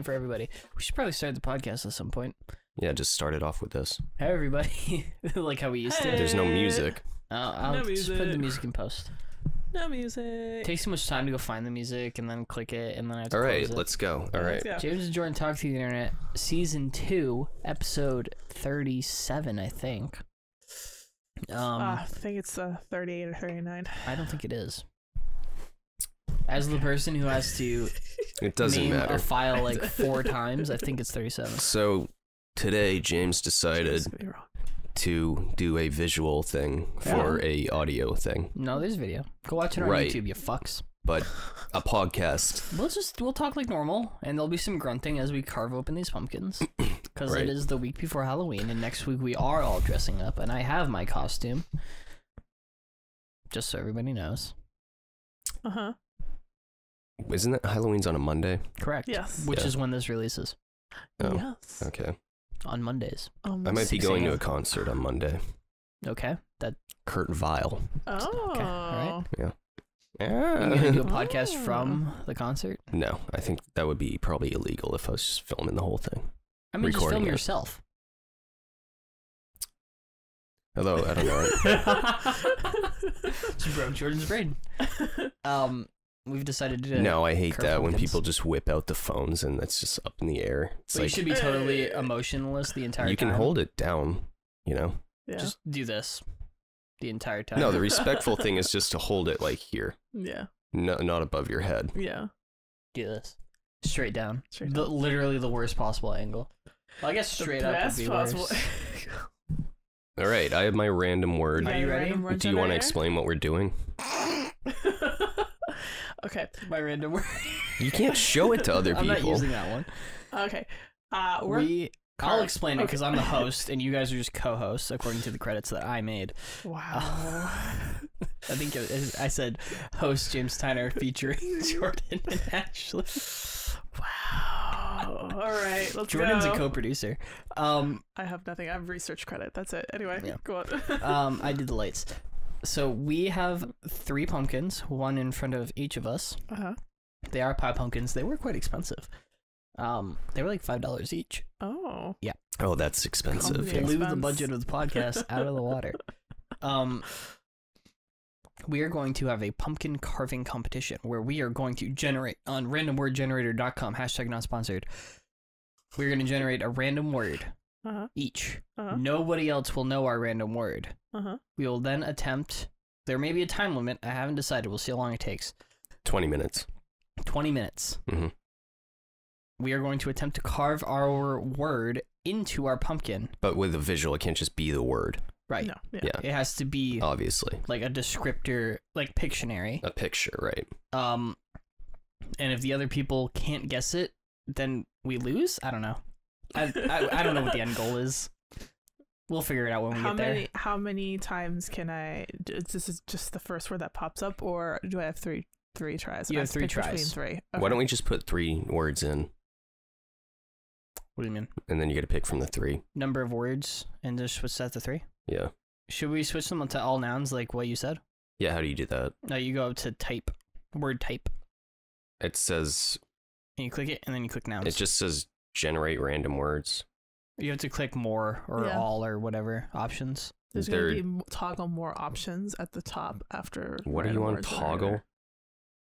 For everybody, we should probably start the podcast at some point. Yeah, just start it off with this. Hey everybody, like how we used to. There's no music. I'll just put the music in post. No music. It takes so much time to go find the music and then click it and then I have to All right, close it. let's go. All right. James and Jordan Talk to the Internet, Season 2, Episode 37, I think. I think it's 38 or 39. I don't think it is. As the person who has to It doesn't name matter. a file like 4 times, I think it's 37. So today James decided to do a visual thing for a audio thing. No, there's video. Go watch it on YouTube, you fucks. But a podcast. We'll talk like normal, and there'll be some grunting as we carve open these pumpkins, because it is the week before Halloween, and next week we are all dressing up, and I have my costume, just so everybody knows. Isn't it Halloween's on a Monday? Correct. Yes. Which is when this releases. Oh, yes. okay. On Mondays. I might be going to a concert on Monday. Okay. Kurt Vile. Oh. Okay. All right. Yeah. Are you gonna do a podcast from the concert? No, I think that would be probably illegal if I was just filming the whole thing. I mean, just film Recording it. yourself. Although, I don't know. Just broke Jordan's brain. We've decided to. No, I hate curve that when pumpkins. people just whip out the phones and it's just up in the air. It's But you like, should be totally emotionless the entire time. you can hold it down, you know? Yeah. Just do this the entire time. No, the respectful thing is just to hold it like here. Yeah. No, not above your head. Yeah. Do this. Straight down. Straight down. Literally the worst possible angle. Well, I guess straight up would Best be possible. worse. All right, I have my random word. Are you ready? Do you want to explain what we're doing? Okay. My random word. You can't show it to other people. I'm not using that one. Okay. I'll explain it because I'm the host and you guys are just co-hosts according to the credits that I made. Wow. I think I said host James Tyner featuring Jordan and Ashley. Wow. All right. Let's Jordan's go. a co-producer. I have nothing. I have research credit. That's it. Anyway, Yeah. go on. I did the lights. So we have 3 pumpkins, one in front of each of us. They are pie pumpkins. They were quite expensive. They were like $5 each. Oh. Yeah. Oh, that's expensive. Yeah. Blew the budget of the podcast out of the water. We are going to have a pumpkin carving competition where we are going to generate on randomwordgenerator.com, hashtag not sponsored. We're going to generate a random word each. Nobody else will know our random word. We will then attempt, there may be a time limit. I haven't decided. We'll see how long it takes. 20 minutes. 20 minutes. Mm-hmm. We are going to attempt to carve our word into our pumpkin. But with a visual, it can't just be the word. Right. No. Yeah. Yeah. It has to be Obviously. like a descriptor, like Pictionary. A picture, right? And if the other people can't guess it, then we lose? I don't know. I don't know what the end goal is. We'll figure it out when we get there. How many times can I? This is just the first word that pops up, or do I have three tries? You I have 3 pick between tries. 3. Okay. Why don't we just put 3 words in, What do you mean? and then you get to pick from the 3? Number of words and just switch that to 3? Yeah. Should we switch them to all nouns like what you said? Yeah, how do you do that? No, you go up to type, word type, It says, and you click it, and then you click nouns. it just says generate random words. You have to click more or all or whatever options. There's going to be toggle more options at the top after. What are you on, toggle?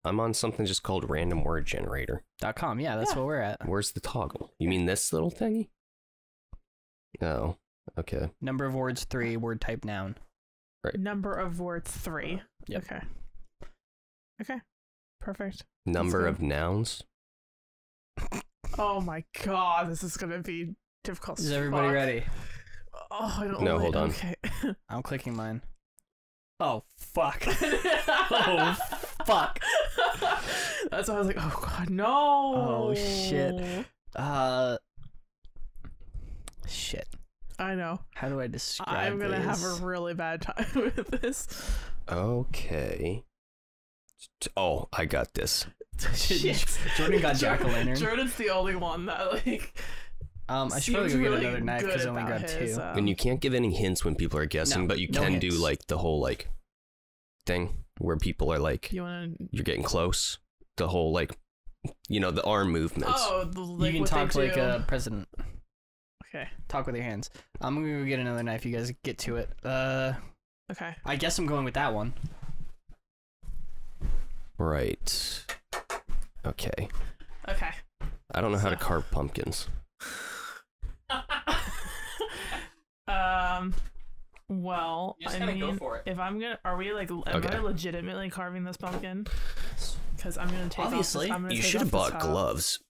I'm on something just called random word generator.com. Yeah, that's what we're at. Where's the toggle? You mean this little thingy? Oh, okay. Number of words 3, word type noun. Right. Number of words 3. Yep. Okay. Okay. Perfect. Number of nouns. Oh my god, this is gonna be difficult. Is everybody ready? Oh, I don't. No, hold on. Okay. I'm clicking mine. Oh fuck! Oh fuck! That's why I was like, oh god, no! Oh shit! Shit. I know. How do I describe I'm gonna have this? a really bad time with this. Okay. Oh, I got this. Shit. Jordan got jack-o'-lantern. Jordan's the only one that like. I should probably go get another knife because I only grabbed two. And you can't give any hints when people are guessing, but you can do like the whole like thing where people are like, you're getting close. The whole like, you know, the arm movements. Oh, you can talk like a president. Okay. Talk with your hands. I'm gonna go get another knife. You guys get to it. Okay. I guess I'm going with that one. Right. Okay. Okay. I don't know how to carve pumpkins. Well, I mean, go for it. If I'm gonna, are we like, am I legitimately carving this pumpkin? Because I'm gonna take. Obviously, you should have bought gloves.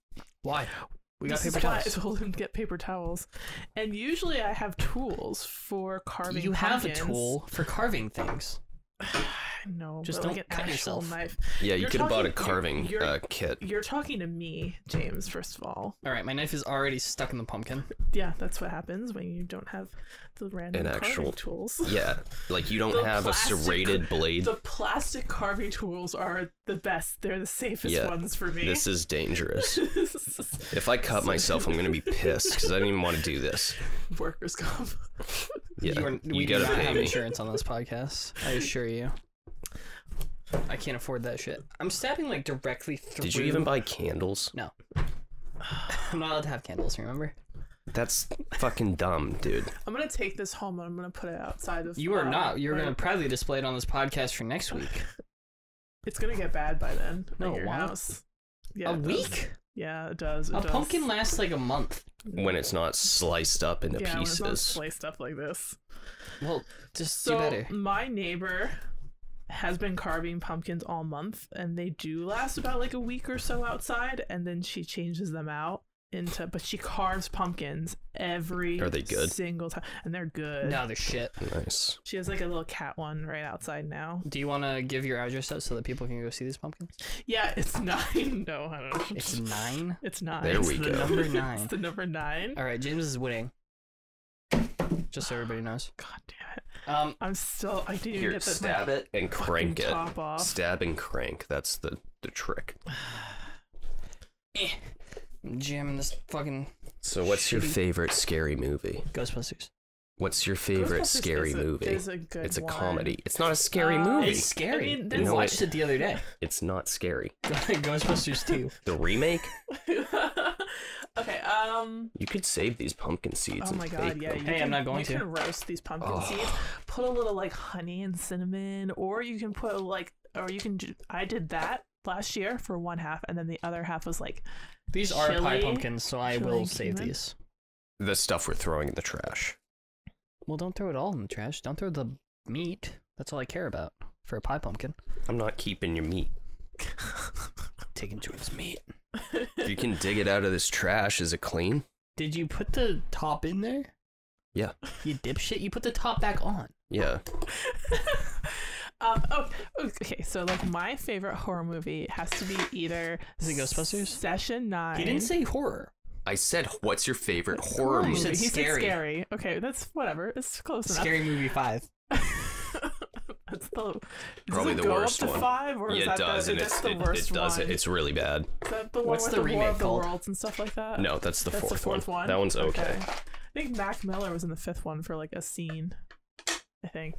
Why? We got paper towels. I told him to get paper towels, and usually I have tools for carving. You have a tool for carving things. No, just don't like cut yourself. Knife. Yeah, you could have bought a carving kit. You're talking to me, James. First of all. All right, my knife is already stuck in the pumpkin. Yeah, that's what happens when you don't have the random carving tools. Yeah, like you don't have a serrated blade. The plastic carving tools are the best. They're the safest ones for me. This is dangerous. If I cut myself, I'm gonna be pissed because I didn't even want to do this. Workers' comp. Yeah, we gotta do not pay have me. Insurance on this podcast. I assure you. I can't afford that shit. I'm stabbing like directly through. Did you even buy candles? No. I'm not allowed to have candles, remember? That's fucking dumb, dude. I'm gonna take this home and I'm gonna put it outside of. You are not. You're gonna proudly display it on this podcast for next week. It's gonna get bad by then. No, at your why? House. Yeah, a week? Yeah, it does. A pumpkin lasts like a month. When it's not sliced up into pieces. When it's not sliced up like this. Well, just do better. My neighbor has been carving pumpkins all month, and they do last about like a week or so outside, and then she changes them out but she carves pumpkins every single time, and they're good. No, they're shit. Nice. She has like a little cat one right outside now. Do you want to give your address out so that people can go see these pumpkins? Yeah, it's 9. No, I don't know. It's 9? It's 9. There we go. The number 9. It's the number 9. All right, James is winning. Just so everybody knows. God damn it. I didn't even get the stab it and crank it. Top off. Stab and crank. That's the trick. I'm jamming this fucking. So, what's your favorite scary movie? Ghostbusters. What's your favorite scary movie? It's a good It's a one. comedy. It's not a scary movie. It's scary. I mean, we watched it the other day. It's not scary. Ghostbusters 2. The remake? Okay, You could save these pumpkin seeds. Oh my god, yeah. Hey, I'm not going to. You can roast these pumpkin seeds, put a little like honey and cinnamon, or you can put I did that last year for one half, and then the other half was like these are pie pumpkins, so I will save these. The stuff we're throwing in the trash. Well, don't throw it all in the trash. Don't throw the meat. That's all I care about for a pie pumpkin. I'm not keeping your meat. Taking Jordan's meat. If you can dig it out of this trash, is it clean? Did you put the top in there? Yeah. You dipshit. You put the top back on. Yeah. Okay, so like my favorite horror movie has to be either Is it Ghostbusters? Session 9. He didn't say horror. I said, what's your favorite horror movie? You said He said scary. scary. Okay, that's whatever. It's close enough. Scary Movie 5. That's the Probably the worst up to one. 5, or Yeah, is that it does, the, and that's it the worst does one? it. It's really bad. Is that the one What's with the War remake of the called? Worlds and stuff like that? No, that's the fourth one. That one's okay. I think Mac Miller was in the 5th one for like a scene. I think.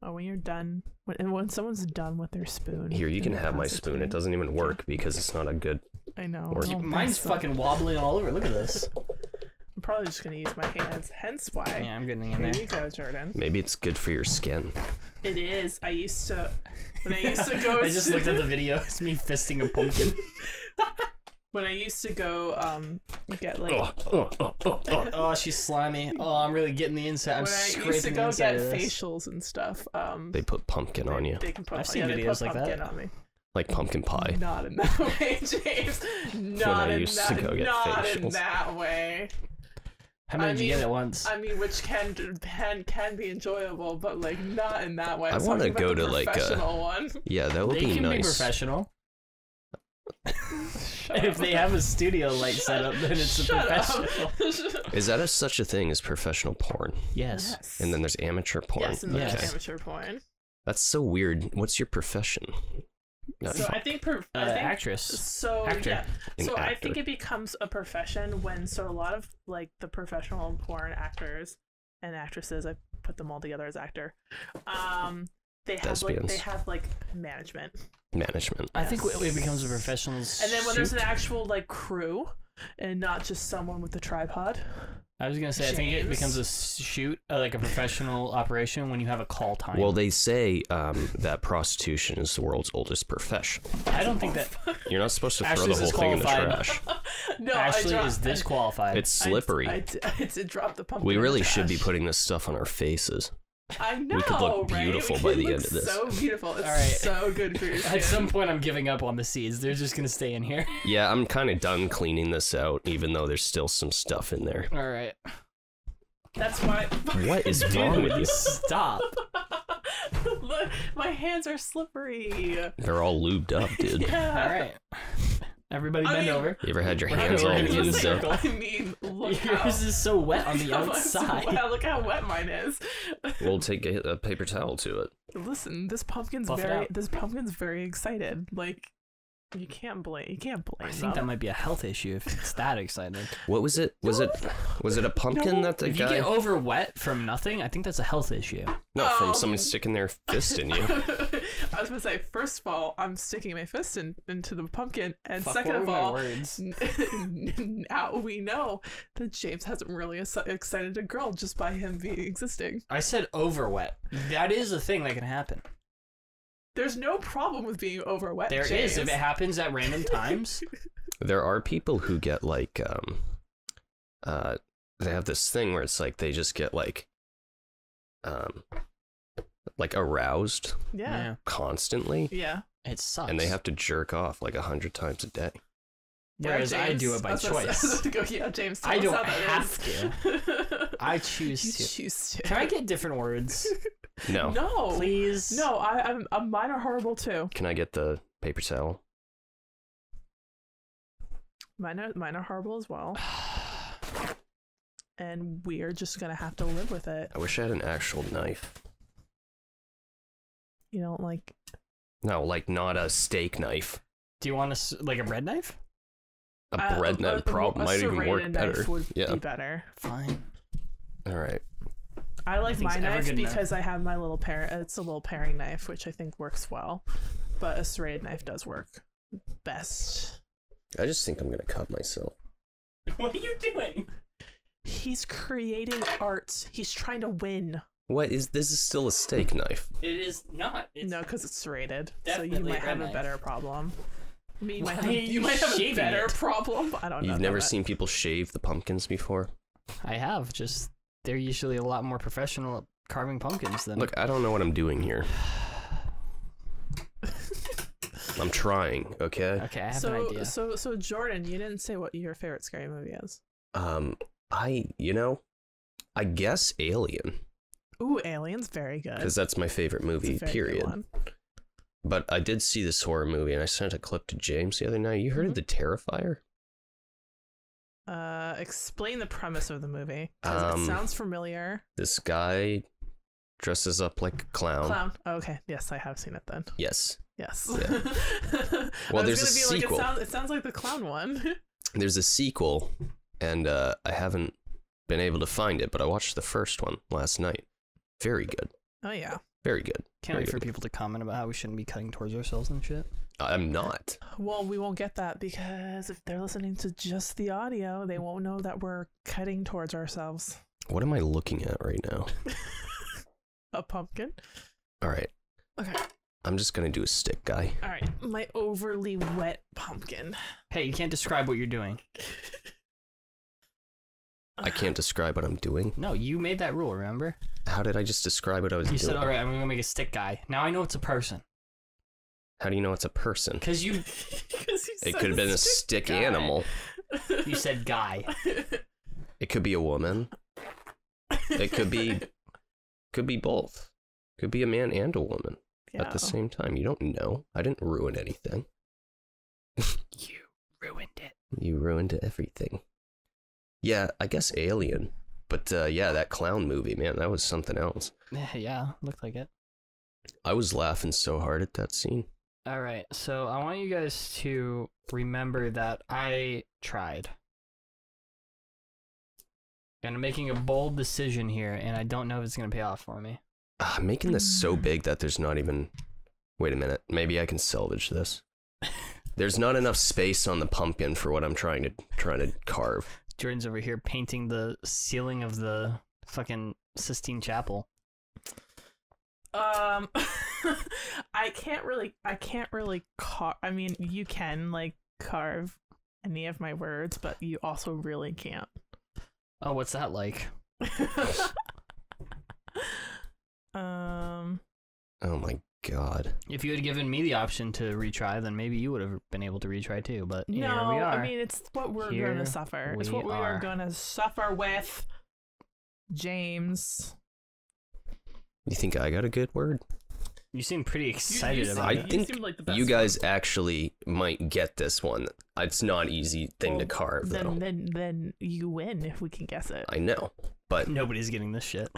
Oh, when you're done, when someone's done with their spoon. Here, you can have my spoon. It doesn't even work because it's not a good. I know. Mine's fucking wobbling all over. Look at this. I'm probably just gonna use my hands. Hence why. Yeah, I'm getting in there. There you go, Jordan. Maybe it's good for your skin. It is. When I used to go. I just looked at the video. It's me fisting a pumpkin. When I used to go, get like. Oh, she's slimy. Oh, I'm really getting the inside. I'm when I scraping used to the go inside get of this. facials and stuff, They put pumpkin on you. They can put, I've seen they videos put like pumpkin that. on me. Like pumpkin pie. Not in that way, James. Not in used to that. go get Not facials. in that way. How many did you get at once? I mean, which can be enjoyable, but like not in that way. I want to go to like a professional one. Yeah, that would They be can nice. be professional. If they have a studio light set up, then it's a professional. Is that such a thing as professional porn? Yes. And then there's amateur porn. Yes, and there's Yes. amateur porn. That's so weird. What's your profession? So I think actress. So Actor. yeah. So An I think it becomes a profession when a lot of like the professional porn actors and actresses, I put them all together as actor. They have like management. Management. I think it becomes a professional. And then when there's an actual like crew, and not just someone with a tripod. I was gonna say, I think it becomes a shoot, like a professional operation when you have a call time. Well, they say that prostitution is the world's oldest profession. I don't think that. You're not supposed to throw Ashley's the whole thing in the trash. No, Ashley is disqualified. It's slippery. I did drop the pumpkin. We really in the should be trash. putting this stuff on our faces. I know, We could look beautiful right? by We the could end of look this. So beautiful. It's All right. so good for your skin. At some point, I'm giving up on the seeds. They're just gonna stay in here. Yeah, I'm kind of done cleaning this out, even though there's still some stuff in there. All right. That's why. What is wrong with you? Stop. Look, my hands are slippery. They're all lubed up, dude. Yeah. All right. Everybody bend over. You ever had your We're hands gonna all do a lubed circle. up? I mean, look Yours is so wet on the how much- outside. Wow, look how wet mine is. We'll take a paper towel to it. Listen, this pumpkin's Buff it out. very excited. Like, you can't blame I think that might be a health issue if it's that exciting. What was it? Was it a pumpkin that the If you guy? get over wet from nothing, I think that's a health issue. No, from someone sticking their fist in you. I was gonna say, first of all, I'm sticking my fist into the pumpkin, and Fuck, second what of were my all, words? now we know that James hasn't really excited a girl just by him existing. I said over wet. That is a thing that can happen. There's no problem with being over wet. There James. is if it happens at random times. There are people who get like they have this thing where it's like they just get like aroused Yeah. constantly, Yeah. It sucks. and they have to jerk off like 100 times a day. Whereas Yeah, I James. do it by That's what I was choice. about to go, yeah, James. Tell I us don't how that have is. to. I choose You to. choose to. Can I get different words? No. No, Please? No, I'm mine are horrible too. Can I get the paper towel? Mine are horrible as well. And we're just gonna have to live with it. I wish I had an actual knife. You don't like. No, like not a steak knife. Do you want like a bread knife? A bread knife a might even work serrated better. knife would Yeah. be better. Fine. All right. I like my Nothing's ever knife good enough. because I have my little it's a little paring knife, which I think works well. But a serrated knife does work best. I just think I'm gonna cut myself. What are you doing? He's creating art. He's trying to win. What is this? Is still a steak knife? It is not. It's No, because it's serrated, so definitely you might a have bread a better problem. I mean, Why you are might you have a shaving better it? problem. I don't know. You've never about seen people shave the pumpkins before? I have. Just they're usually a lot more professional at carving pumpkins than. Look, I don't know what I'm doing here. I'm trying, okay? Okay, I have so, an idea. So Jordan, you didn't say what your favorite scary movie is. I guess Alien, Ooh, Alien's very good. because that's my favorite It's a movie, very good period. one. But I did see this horror movie, and I sent a clip to James the other night. You heard of The Terrifier? Explain the premise of the movie. 'Cause it sounds familiar. This guy dresses up like a clown. Clown. Oh, okay. Yes, I have seen it then. Yes. Yes. Yeah. I Well, was there's a gonna be sequel. Like, it sounds like the clown one. There's a sequel, and I haven't been able to find it, but I watched the first one last night. Very good. Oh yeah. Very good. Can't Very wait for good. people to comment about how we shouldn't be cutting towards ourselves and shit. I'm not. Well, we won't get that because if they're listening to just the audio, they won't know that we're cutting towards ourselves. What am I looking at right now? A pumpkin. All right. Okay. I'm just going to do a stick guy. All right. My overly wet pumpkin. Hey, you can't describe what you're doing. I can't describe what I'm doing. No, you made that rule, remember? How did I just describe what I was You doing? said, all right, I'm going to make a stick guy. Now I know it's a person. How do you know it's a person? Because you It could have been a stick animal. said guy. It could be a woman. It could be both. Could be a man and a woman at the same time. You don't know. I didn't ruin anything. You ruined it. You ruined everything. Yeah, I guess Alien. But yeah, that clown movie, man, that was something else. Yeah, looked like it. I was laughing so hard at that scene. All right, so I want you guys to remember that I tried. And I'm making a bold decision here, and I don't know if it's going to pay off for me. I'm making this so big that there's not even... Wait a minute. Maybe I can salvage this. There's not enough space on the pumpkin for what I'm trying to carve. Jordan's over here painting the ceiling of the fucking Sistine Chapel. I can't really carve. I mean, you can like carve any of my words, but you also really can't. Oh, what's that like? Oh my god. If you had given me the option to retry, then maybe you would have been able to retry too, but no, here we are. I mean, it's what we're going to suffer. It's what we are going to suffer with, James. You think I got a good word? You seem pretty excited about it. I think like you guys actually might get this one. It's not an easy thing to carve, though. Then you win if we can guess it. I know, but... Nobody's getting this shit.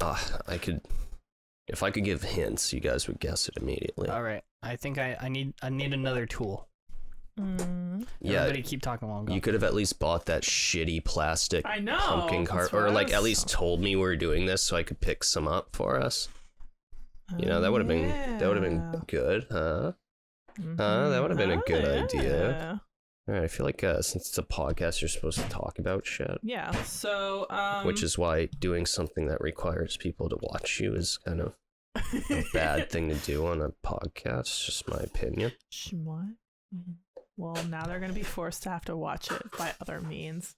I could... If I could give hints, you guys would guess it immediately. All right. I think I need another tool. Yeah. Everybody keep talking while I'm going. You could have at least bought that shitty plastic pumpkin carve, or like at least told me we were doing this so I could pick some up for us. You know, that would have been good, huh? That would have been a good idea. All right, I feel like since it's a podcast, you're supposed to talk about shit. Yeah. So, which is why doing something that requires people to watch you is kind of a bad thing to do on a podcast. It's just my opinion. What? Well, now they're gonna be forced to have to watch it by other means.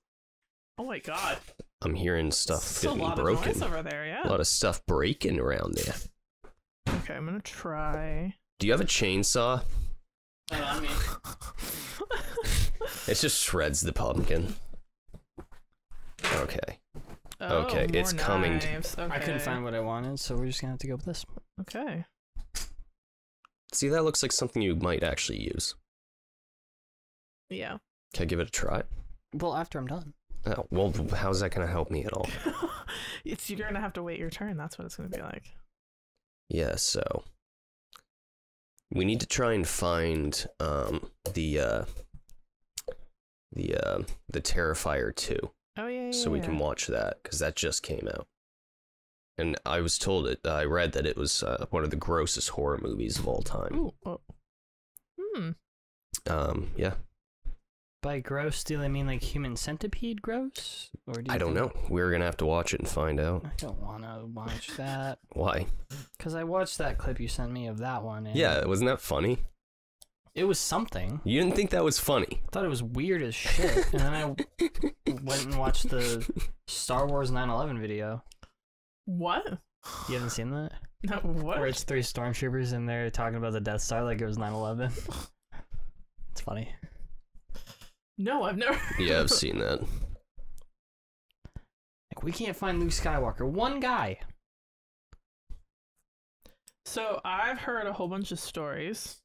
Oh my god! I'm hearing stuff getting broken. A lot of noise over there, yeah. A lot of stuff breaking around there. Okay, I'm gonna try. Do you have a chainsaw? I mean, it just shreds the pumpkin. Okay. Oh, okay, it's coming. Okay. I couldn't find what I wanted, so we're just gonna have to go with this. Okay. See, that looks like something you might actually use. Yeah. Can I give it a try? Well, after I'm done. Oh, well, how's that gonna help me at all? You're gonna have to wait your turn. That's what it's gonna be like. Yeah, so we need to try and find the Terrifier 2. Oh yeah. So we can watch that because that just came out, and I was told it. I read that it was one of the grossest horror movies of all time. Ooh. Yeah. By gross, do they mean like human centipede gross? Or do I don't know. We're gonna have to watch it and find out. I don't want to watch that. Why? Because I watched that clip you sent me of that one. And yeah, wasn't that funny? It was something. You didn't think that was funny? I thought it was weird as shit. And then I went and watched the Star Wars 9/11 video. What? You haven't seen that? No, what? Where it's 3 stormtroopers and they're talking about the Death Star like it was 9/11. It's funny. No, I've never. Yeah, I've seen that. Like, we can't find Luke Skywalker. One guy. So I've heard a whole bunch of stories.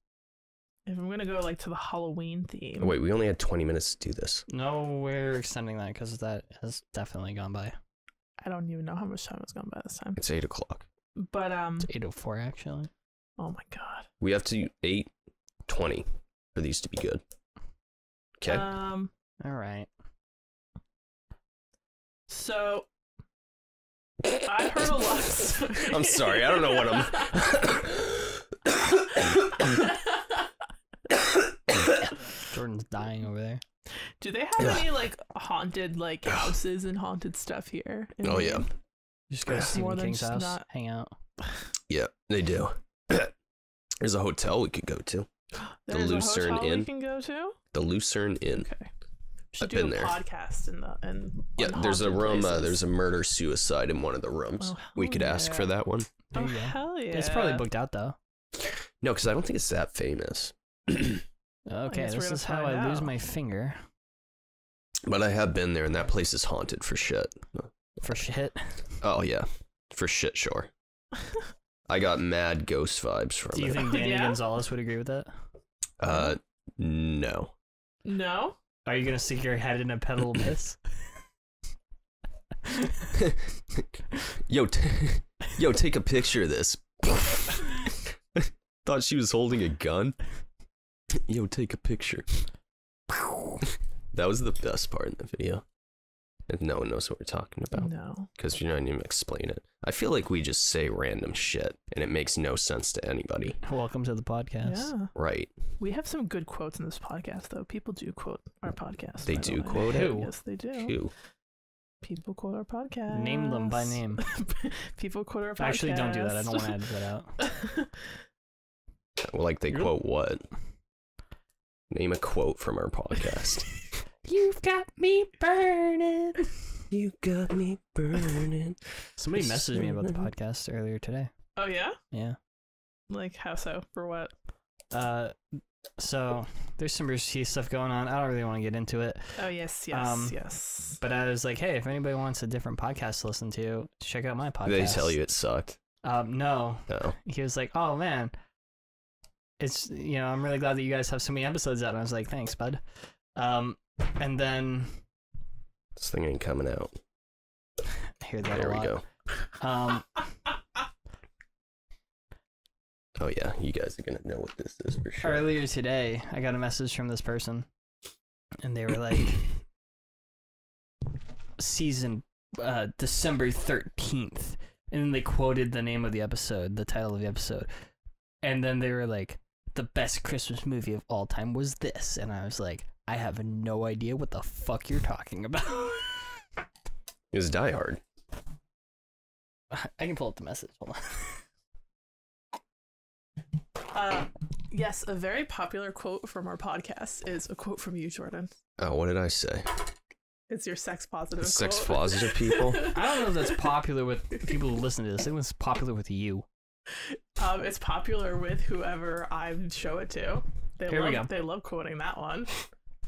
If I'm gonna go like to the Halloween theme. Wait, we only had 20 minutes to do this. No, we're extending that because that has definitely gone by. I don't even know how much time has gone by this time. It's 8 o'clock. But it's 8:04 actually. Oh my god. We have to 8:20 for these to be good. Okay. All right. So I've heard a lot of stories. I'm sorry, I don't know what I'm. Jordan's dying over there. Do they have any like haunted like houses and haunted stuff here? Oh yeah. Just go to Stephen King's house, hang out. Yeah, they do. There's a hotel we could go to. The Lucerne Inn. We can go to? The Lucerne Inn. Okay. I've been there. Podcast yeah, there's a room. There's a murder suicide in one of the rooms. Oh, we could ask for that one. Oh hell yeah! It's probably booked out though. No, because I don't think it's that famous. Okay, this is how I lose my finger. But I have been there, and that place is haunted for shit. For shit? Oh yeah, for shit, sure. I got mad ghost vibes from it. Do you think Danny Gonzalez would agree with that? No. No? Are you gonna stick your head in a pedal abyss? Yo, take a picture of this. thought she was holding a gun. Yo, take a picture. That was the best part in the video. And no one knows what we're talking about. No. Because you're not even explain it. I feel like we just say random shit, and it makes no sense to anybody. Welcome to the podcast. Yeah. Right. We have some good quotes in this podcast, though. People do quote our podcast. They do quote it? Yes, they do. Who? People quote our podcast. Name them by name. People quote our podcast. Actually, don't do that. I don't want to edit that out. Well, like, they quote what? Name a quote from our podcast. You've got me burning. You got me burning. Somebody messaged me about the podcast earlier today. Oh, yeah? Yeah. Like, how so? For what? So there's some Rooster Teeth stuff going on. I don't really want to get into it. Oh, yes. Yes. But I was like, hey, if anybody wants a different podcast to listen to, check out my podcast. Did they tell you it sucked? No. No. He was like, oh, man. It's, I'm really glad that you guys have so many episodes out. And I was like, thanks, bud. And then this thing ain't coming out. I hear that there a lot. We go. Oh yeah, you guys are gonna know what this is for sure. Earlier today, I got a message from this person, and they were like, season December 13th, and then they quoted the name of the episode, the title of the episode, and then they were like, the best Christmas movie of all time was this, and I was like, I have no idea what the fuck you're talking about. It was Die Hard. I can pull up the message. Hold on. Yes, a very popular quote from our podcast is a quote from you, Jordan. Oh, what did I say? It's your sex positive. Sex positive people? I don't know if that's popular with people who listen to this. I think it's popular with you. It's popular with whoever I show it to. Here we go. They love quoting that one.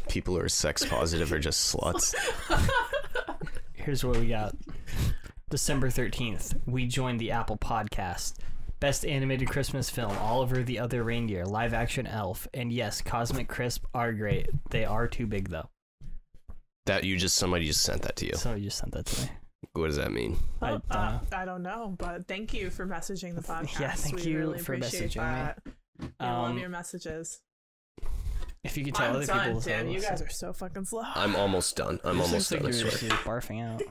People who are sex positive are just sluts. Here's what we got. December 13th, we joined the Apple Podcast. Best animated Christmas film, Oliver the Other Reindeer, live action Elf, and yes, Cosmic Crisp are great. They are too big though. Somebody just sent that to you. Somebody just sent that to me. What does that mean? I don't know, but thank you for messaging the podcast. Yeah, thank you really for messaging that. me. I love your messages. If you could tell other people, Tim, you guys are so fucking slow. I'm almost done. I'm almost done. I swear. Barfing out.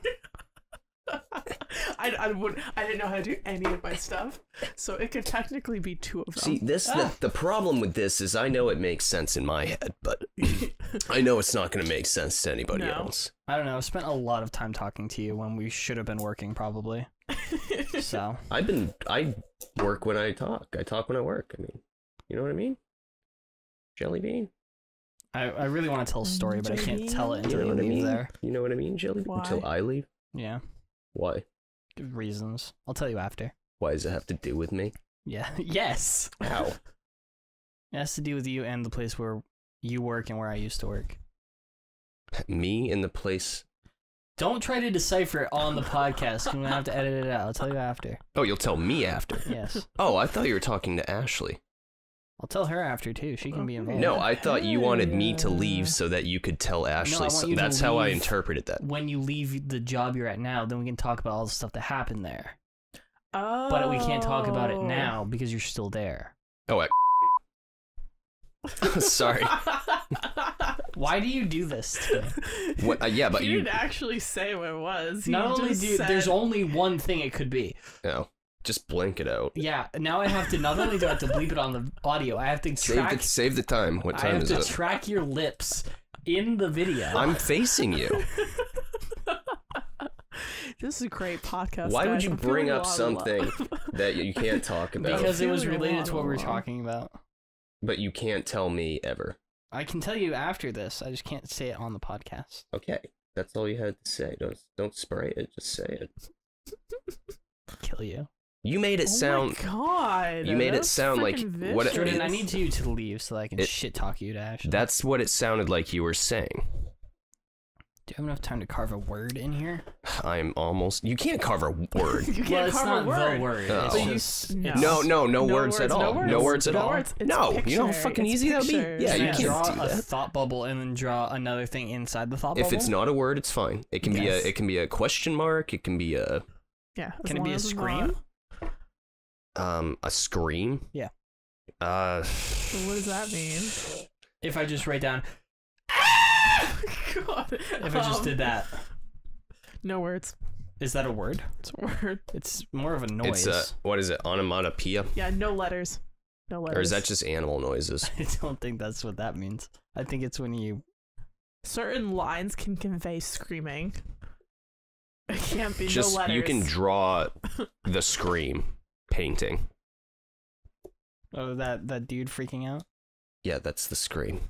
I didn't know how to do any of my stuff, so it could technically be two of them. See, the problem with this is I know it makes sense in my head, but I know it's not going to make sense to anybody else. I don't know. I've spent a lot of time talking to you when we should have been working, probably. So I work when I talk. I talk when I work. I mean, you know what I mean? Jelly bean. I really want to tell a story, but I can't tell it until you leave there. You know what I mean, Jelly bean? Until I leave? Yeah. Why? Good reasons. I'll tell you after. Why does it have to do with me? Yeah. Yes. How? It has to do with you and the place where you work and where I used to work. Me in the place... Don't try to decipher it on the podcast. I'm going to have to edit it out. I'll tell you after. Oh, you'll tell me after? Yes. Oh, I thought you were talking to Ashley. I'll tell her after, too. She can be involved. No, I thought you wanted me to leave so that you could tell Ashley. No, that's how I interpreted that. When you leave the job you're at now, then we can talk about all the stuff that happened there. Oh. But we can't talk about it now because you're still there. Oh, sorry. Why do you do this to me? What, yeah, but you didn't actually say what it was. There's only one thing it could be. No. Just blank it out. Yeah, now I have to, not only do I have to bleep it on the audio, I have to save the time. What time is it? I have to track your lips in the video. I'm facing you. This is a great podcast. Why would you bring up something that you can't talk about? Because it was related to what we were talking about. But you can't tell me ever. I can tell you after this. I just can't say it on the podcast. Okay, that's all you had to say. Don't spray it. Just say it. Kill you. You made it sound. Oh my God! You made it sound like what? Jordan, I need you to leave so that I can shit talk you to Ashley. That's what it sounded like you were saying. Do you have enough time to carve a word in here? I'm almost. You can't carve a word. You can't carve a word. The word. Oh. It's No words at all. No words at all. No, you know how fucking easy that would be. Yeah, you can't draw do that. a thought bubble and then draw another thing inside the thought bubble. If it's not a word, it's fine. It can be a question mark. It can be a. Yeah. Can it be a scream? A scream? Yeah. What does that mean? If I just write down, God. if I just did that, no words. is that a word? It's a word. It's more of a noise. It's what is it? Onomatopoeia? Yeah, no letters. No letters. Or is that just animal noises? I don't think that's what that means. I think it's when you... Certain lines can convey screaming. It can't be Just, no letters. you can draw the scream painting. Oh, that dude freaking out? Yeah, that's the scream.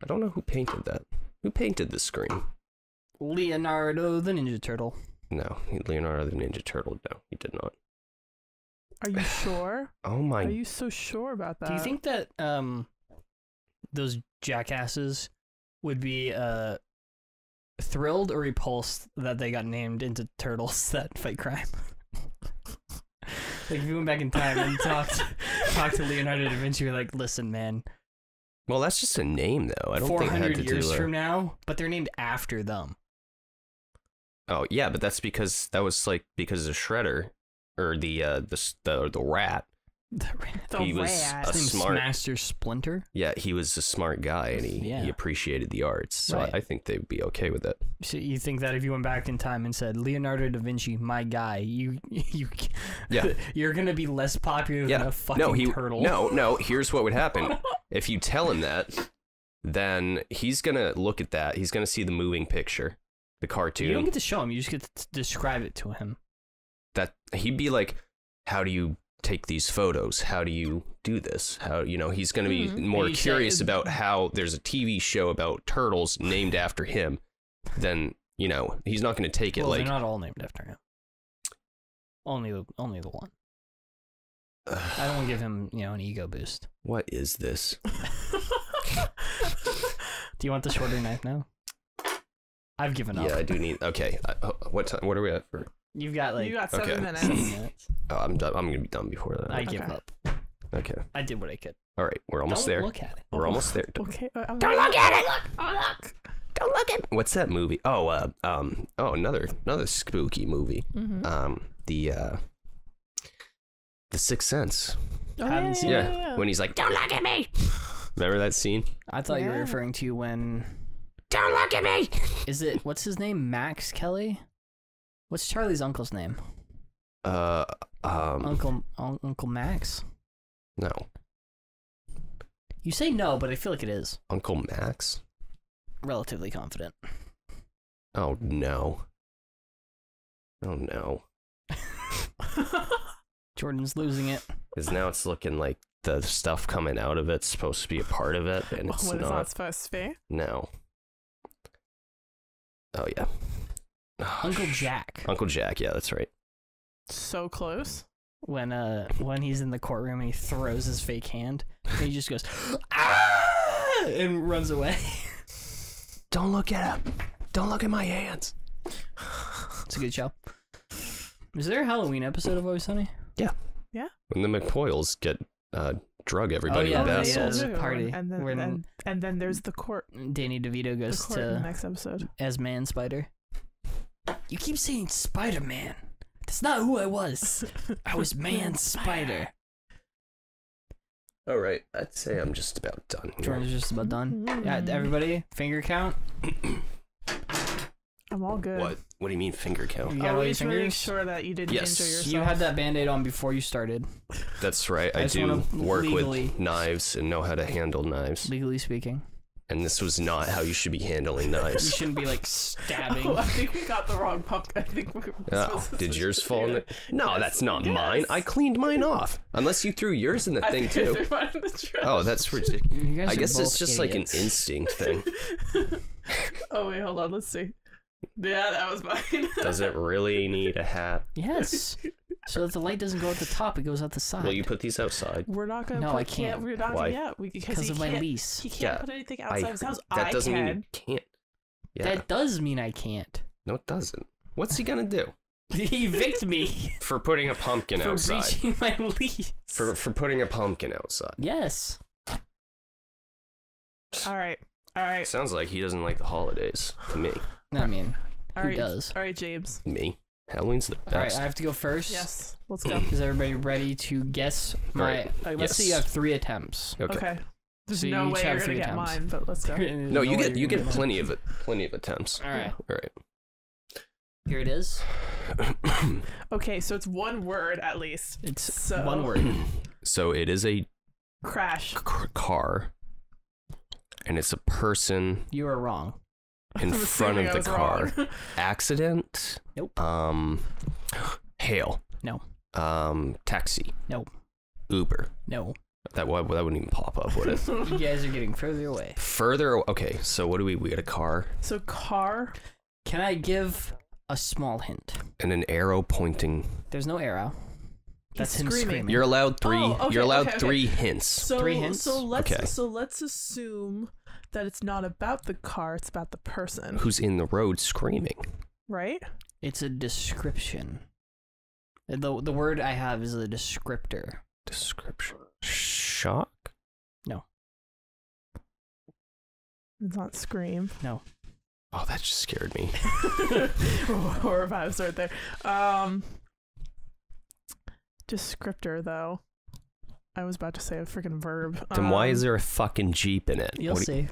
I don't know who painted that. Who painted the scream? Leonardo the Ninja Turtle. No, Leonardo the Ninja Turtle. No, he did not. Are you sure? Oh my... Are you so sure about that? Do you think that those jackasses would be thrilled or repulsed that they got named into turtles that fight crime? Like if you went back in time and talked to Leonardo da Vinci, you're like, listen, man. Well, that's just a name, though. I don't think it had to 400 years do from now, but they're named after them. Oh yeah, but that's because that was like because of Shredder, or the rat. He was a smart Master Splinter. Yeah, he was a smart guy, and he appreciated the arts. So Right. I think they'd be okay with it. So you think that if you went back in time and said Leonardo da Vinci, my guy, Yeah. you're gonna be less popular than a fucking turtle. No. Here's what would happen if you tell him that. Then he's gonna look at that. He's gonna see the moving picture, the cartoon. You don't get to show him. You just get to describe it to him. That he'd be like, "How do you take these photos? How do you do this? How, he's going to be more curious about how there's a TV show about turtles named after him. Then he's not going to take it like they're not all named after him. Only the one. I don't want to give him an ego boost. What is this? Do you want the shorter knife now? I've given up. Yeah, I do need. Okay, what time? What are we at for? You got 7 minutes. Oh, I'm done. I'm gonna be done before that. I give up. Okay. I did what I could. All right, we're almost there. Don't look at it. We're almost there. Okay. Don't look at it. Look. Don't look at it. What's that movie? Oh, another spooky movie. Mm-hmm. The Sixth Sense. Oh, Haven't seen yeah. When he's like, "Don't look at me." Remember that scene? I thought you were referring to when. Don't look at me. What's his name? Max Kelly? What's Charlie's uncle's name? Uncle Max? No. You say no, but I feel like it is. Uncle Max? Relatively confident. Oh no. Oh no. Jordan's losing it. Because now it's looking like the stuff coming out of it's supposed to be a part of it, and it's What not. is not supposed to be? No. Oh yeah. Uncle Jack. Uncle Jack, yeah, that's right. So close. When he's in the courtroom and he throws his fake hand, and he just goes, ah! And runs away. Don't look at him. Don't look at my hands. It's a good show. Is there a Halloween episode of Always Sunny? Yeah. Yeah. When the McPoyles get drug everybody in vessels. Yeah, party. And then there's the court. Danny DeVito goes in the to next episode as Man Spider. You keep saying Spider-Man. That's not who I was. I was Man Spider. All right, I'd say I'm just about done. Jordan's just about done. Yeah, everybody, finger count. I'm all good. What? What do you mean finger count? You got all your Always fingers? make sure that you didn't injure yourself. You had that Band-Aid on before you started. That's right. I just do wanna work legally- with knives and know how to handle knives. Legally speaking. And this was not how you should be handling You knives. shouldn't be like stabbing. Oh, I think we got the wrong pump. I think we were supposed to Did switch yours to fall in you. it? No, Yes. that's not Yes. mine. I cleaned mine off. Unless you threw yours in the thing I too. threw mine in the trash. Oh, that's ridiculous. You guys I are guess it's both just like an idiots. instinct thing. Oh wait, hold on. Let's see. Yeah, that was mine. Does it really need a hat? Yes. So that the light doesn't go at the top, it goes out the side. Will you put these outside? We're not gonna. No, put, I can't. We're not Why? yet. Because of my lease. He can't Yeah, put anything outside his house. That doesn't can. mean you can't. Yeah. That does mean I can't. No, it doesn't. What's he gonna do? Evict me For putting a pumpkin for outside. breaching my lease. For putting a pumpkin outside. Yes. All right. All right. Sounds like he doesn't like the holidays to me. I mean, All who right. does? All right, James. Me. Halloween's the best. All right, I have to go first. Yes, let's go. Is everybody ready to guess my? Right. Let's see. You have 3 attempts. Okay. There's So no you each way have you're gonna 3 get attempts. mine, but let's go. No, you get plenty of attempts. All right. All right. Here it is. Okay, so it's one word at least. It's one word. So it is a Crash. car, and it's a person You are wrong. in I'm front assuming of I the was car. wrong. Accident. Nope. Hail. No. Taxi. No. Uber. No. That wouldn't even pop up, would it? You guys are getting further away. Okay, so what do we got a car So car. Can I give a small hint? and an arrow pointing. There's no arrow. That's He's him screaming. screaming. You're allowed 3. Oh, okay, you're allowed okay. 3 hints. So 3 hints? So let's Okay. assume that it's not about the car, it's about the person, Who's in the road screaming? right? It's a description. The word I have is a descriptor. Description. Shock? It's not scream. No. Oh, that just scared me. Horror vibes right there. Descriptor though. I was about to say a freaking verb. Then why is there a fucking Jeep in it? You'll What do see.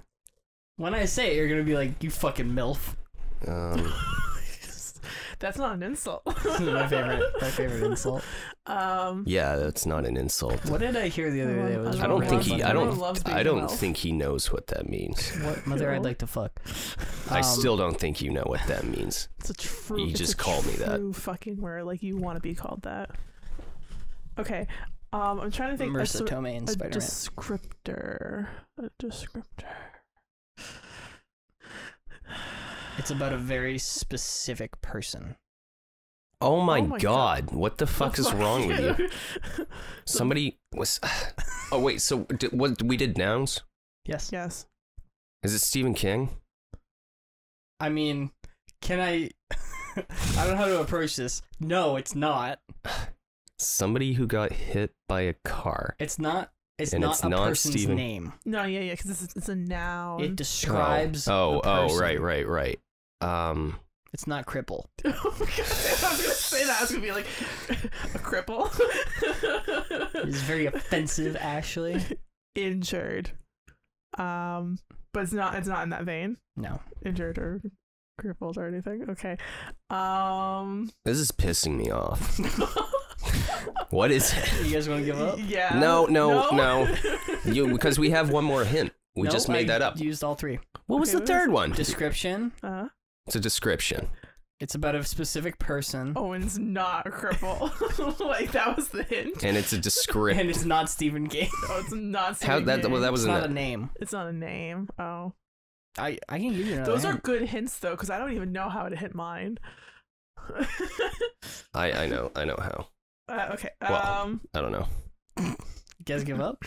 When I say it, you're gonna be like, "You fucking milf." That's not an insult. This is my favorite insult. Yeah, that's not an insult. What did I hear the other day? It was I don't think really he. funny. I don't think he knows what that means. What mother I'd like to fuck. I still don't think you know what that means. It's a true. You it's just a called me that. true fucking word. Like you want to be called that. Okay. I'm trying to think. Marissa Tomei and A Spider-Man. descriptor. A descriptor. It's about a very specific person. Oh my, Oh my God. What the fuck is wrong with you? you? Somebody was. Oh wait. So what we did nouns? Yes. Yes. Is it Stephen King? I mean, can I? I don't know how to approach this. No, it's not. Somebody who got hit by a car. It's not. It's And not it's a not person's Steven. name. No, yeah, because it's a noun. It describes. Oh, a person. right. It's not cripple. Oh my God, I was gonna say that. I was gonna be like a cripple. It's very offensive, actually. Injured. But it's not in that vein. No. Injured or crippled or anything. Okay. This is pissing me off. What is it? You guys want to give up? Yeah. No. Because we have one more hint. We just made that up. Used all 3. What was Okay, the third one? Description. It's a description. It's about a specific person. Oh, and it's not a cripple. Like that was the hint. And it's a description. And it's not Stephen King. Oh, it's not. How Stephen that? King. Well, that It's was not in a name. It's not a name. Oh. I can give you another Those are hint. good hints though, because I don't even know how to hit mine. I know how. Okay. Well, I don't know. You guys give up?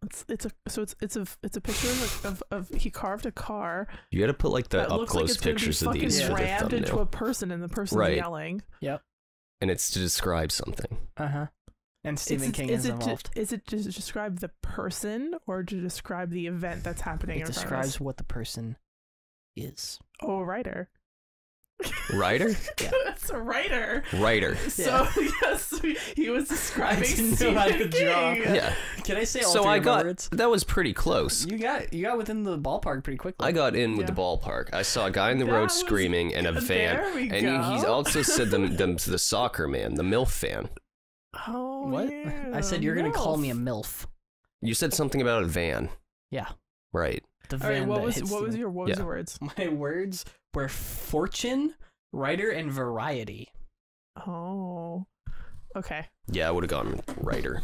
It's a picture of he carved a car You got to put like the that up looks like close it's gonna be pictures of fucking these for the rammed into a thumbnail, person, and the person's Right. yelling. Yep. and it's to describe something. And Stephen King is involved. Is it to describe the person or to describe the event that's happening? It in front of describes us? what the person is. Oh, a writer. Writer? Yeah. It's a writer. Writer. So yes, he was describing didn't know how to Stephen draw. King. Yeah. Can I say all So 3 I of my got words? that was pretty close. You got within the ballpark pretty quickly. I got in with Yeah. the ballpark. I saw a guy in the That road was- screaming and a van, There we and go. he also said the soccer man, the MILF fan. Oh, What? yeah, I said you're gonna call me a MILF. MILF. You said something about a van. Yeah. Right. The All right, van what that was hits what was the- your words? My words were fortune, writer, and variety. Oh, okay. Yeah, I would have gone writer.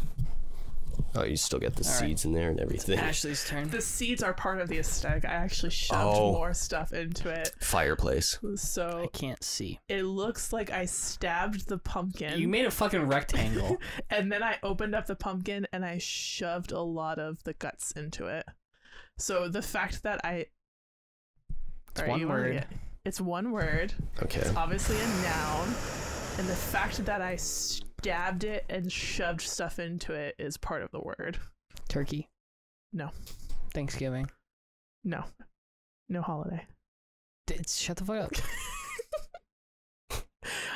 Oh, you still get the All right. seeds in there and everything. Ashley's turn. The seeds are part of the aesthetic. I actually shoved Oh. more stuff into it, Fireplace. I so can't see. it looks like I stabbed the pumpkin. You made a fucking rectangle. And then I opened up the pumpkin and I shoved a lot of the guts into it. So the fact that It's Alright, one you wanna word. get- It's one word. Okay. It's obviously a noun. And the fact that I stabbed it and shoved stuff into it is part of the word. Turkey. No. Thanksgiving. No. No holiday. Shut the fuck up.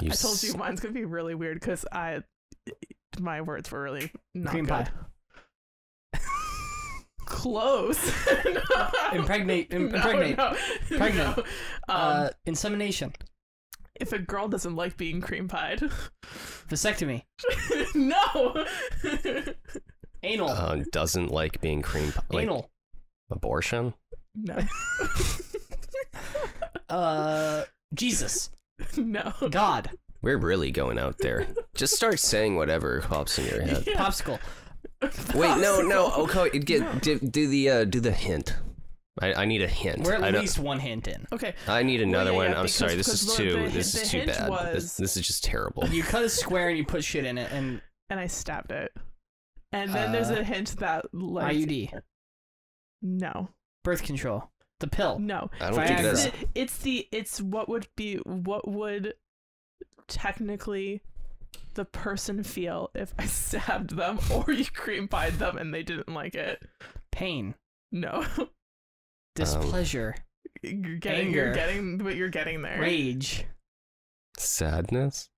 I told you mine's gonna be really weird because my words were really not Cream good. pie. Close. Impregnate. Pregnant. Insemination. If a girl doesn't like being cream pied. Vasectomy. No. Anal. Doesn't like being cream pie. Like, Anal. Abortion? No. Jesus. No. God. We're really going out there. Just start saying whatever pops in your head. Yeah. Popsicle. Wait, no. Okay, do the hint. I need a hint. We're at least one hint in. Okay. I need another one. I'm because- sorry. This is too. This is too hint bad. was- This is just terrible. You cut a square and you put shit in it, and And I stabbed it. And then there's a hint that like IUD, no. birth control, the pill. No. I don't think that's. It's what would technically the person feel if I stabbed them or you cream pied them and they didn't like it. Pain, No. displeasure, You're getting anger. but you're getting there. rage. Sadness.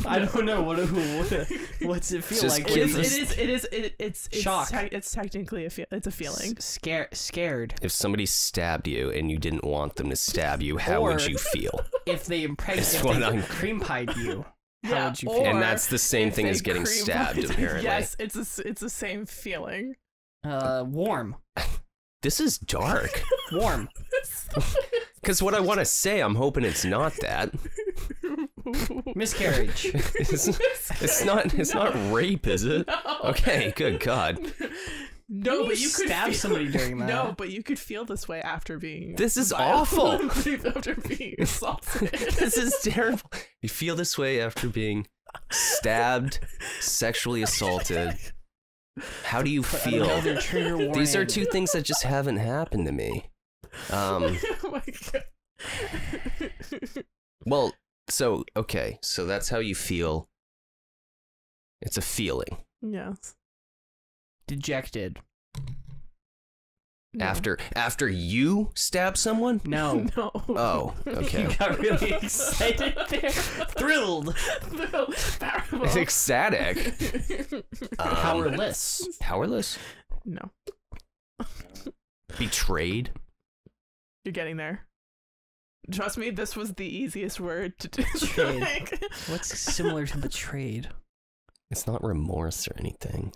I don't know what's it feel Just like. give It's Shock. It's technically it's a feeling. Scared. If somebody stabbed you and you didn't want them to stab you, how would Or- you feel? If they That's what I'm- cream pied you, how Yeah, would you or- feel? And that's the same If thing they as getting cream stabbed, pied- apparently. Yes, it's the same feeling. Warm. This is dark. Warm. Because what I want to say, I'm hoping it's not that. Miscarriage. It's not rape, is it? No. Okay, good God. No, but you could stab feel, somebody during that. No, but you could feel this way after being. This is awful. After being assaulted. This is terrible. You feel this way after being stabbed, sexually assaulted. How do you feel? Another trigger warning. These are two things that just haven't happened to me. Oh my god. Well, so that's how you feel. It's a feeling. Yes. Dejected. No. After you stab someone? No. No. Oh, okay. You got really excited there. Thrilled. Terrible. Ecstatic. Powerless. Powerless? No. Betrayed? You're getting there. Trust me, this was the easiest word to do. Betrayed. Like, What's similar to betrayed? It's not remorse or anything.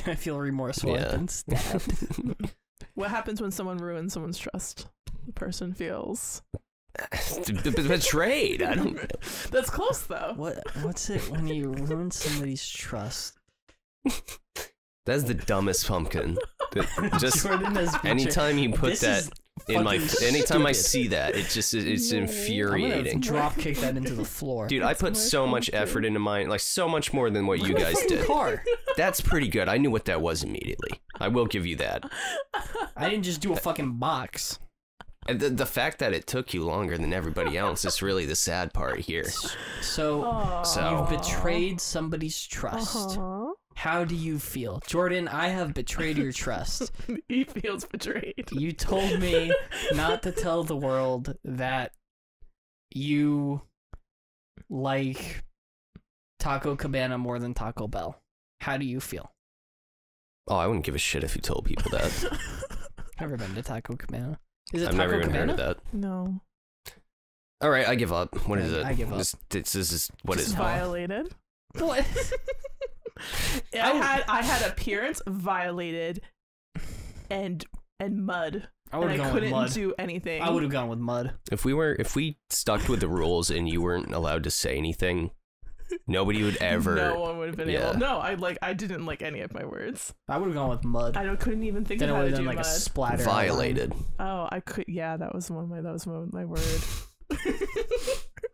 I feel remorseful. I've been stabbed. what happens when someone ruins someone's trust? The person feels. Betrayed. I don't. That's close though. What's it when you ruin somebody's trust? That's the dumbest pumpkin. Just Jordan has betrayed. anytime you put This that is in my, fucking anytime I stupid. see that, it's I'm infuriating. gonna drop kick that into the floor. Dude, I put my so much pumpkin. effort into mine, like so much more than what you guys did. Car. That's pretty good. I knew what that was immediately. I will give you that. I didn't just do a fucking box. And the fact that it took you longer than everybody else is really the sad part here. So So- you've betrayed somebody's trust. How do you feel? Jordan, I have betrayed your trust. He feels betrayed. You told me not to tell the world that you like Taco Cabana more than Taco Bell. How do you feel? Oh, I wouldn't give a shit if you told people that. Never been to Taco Cabana. Is it I've Taco never even Cabana? heard of that. No. All right, I give up. What is it? I give up. This is what Just is it? violated. What? I had appearance violated and mud. I would And have I gone with couldn't mud. do anything. I would have gone with mud. If we stuck with the rules and you weren't allowed to say anything, nobody would ever. No one would have been Yeah. able. No, I didn't like any of my words. I would have gone with mud. Couldn't even think Then of I how would to have do done like mud. a splatter. Violated. Oh, I could. Yeah, that was my word.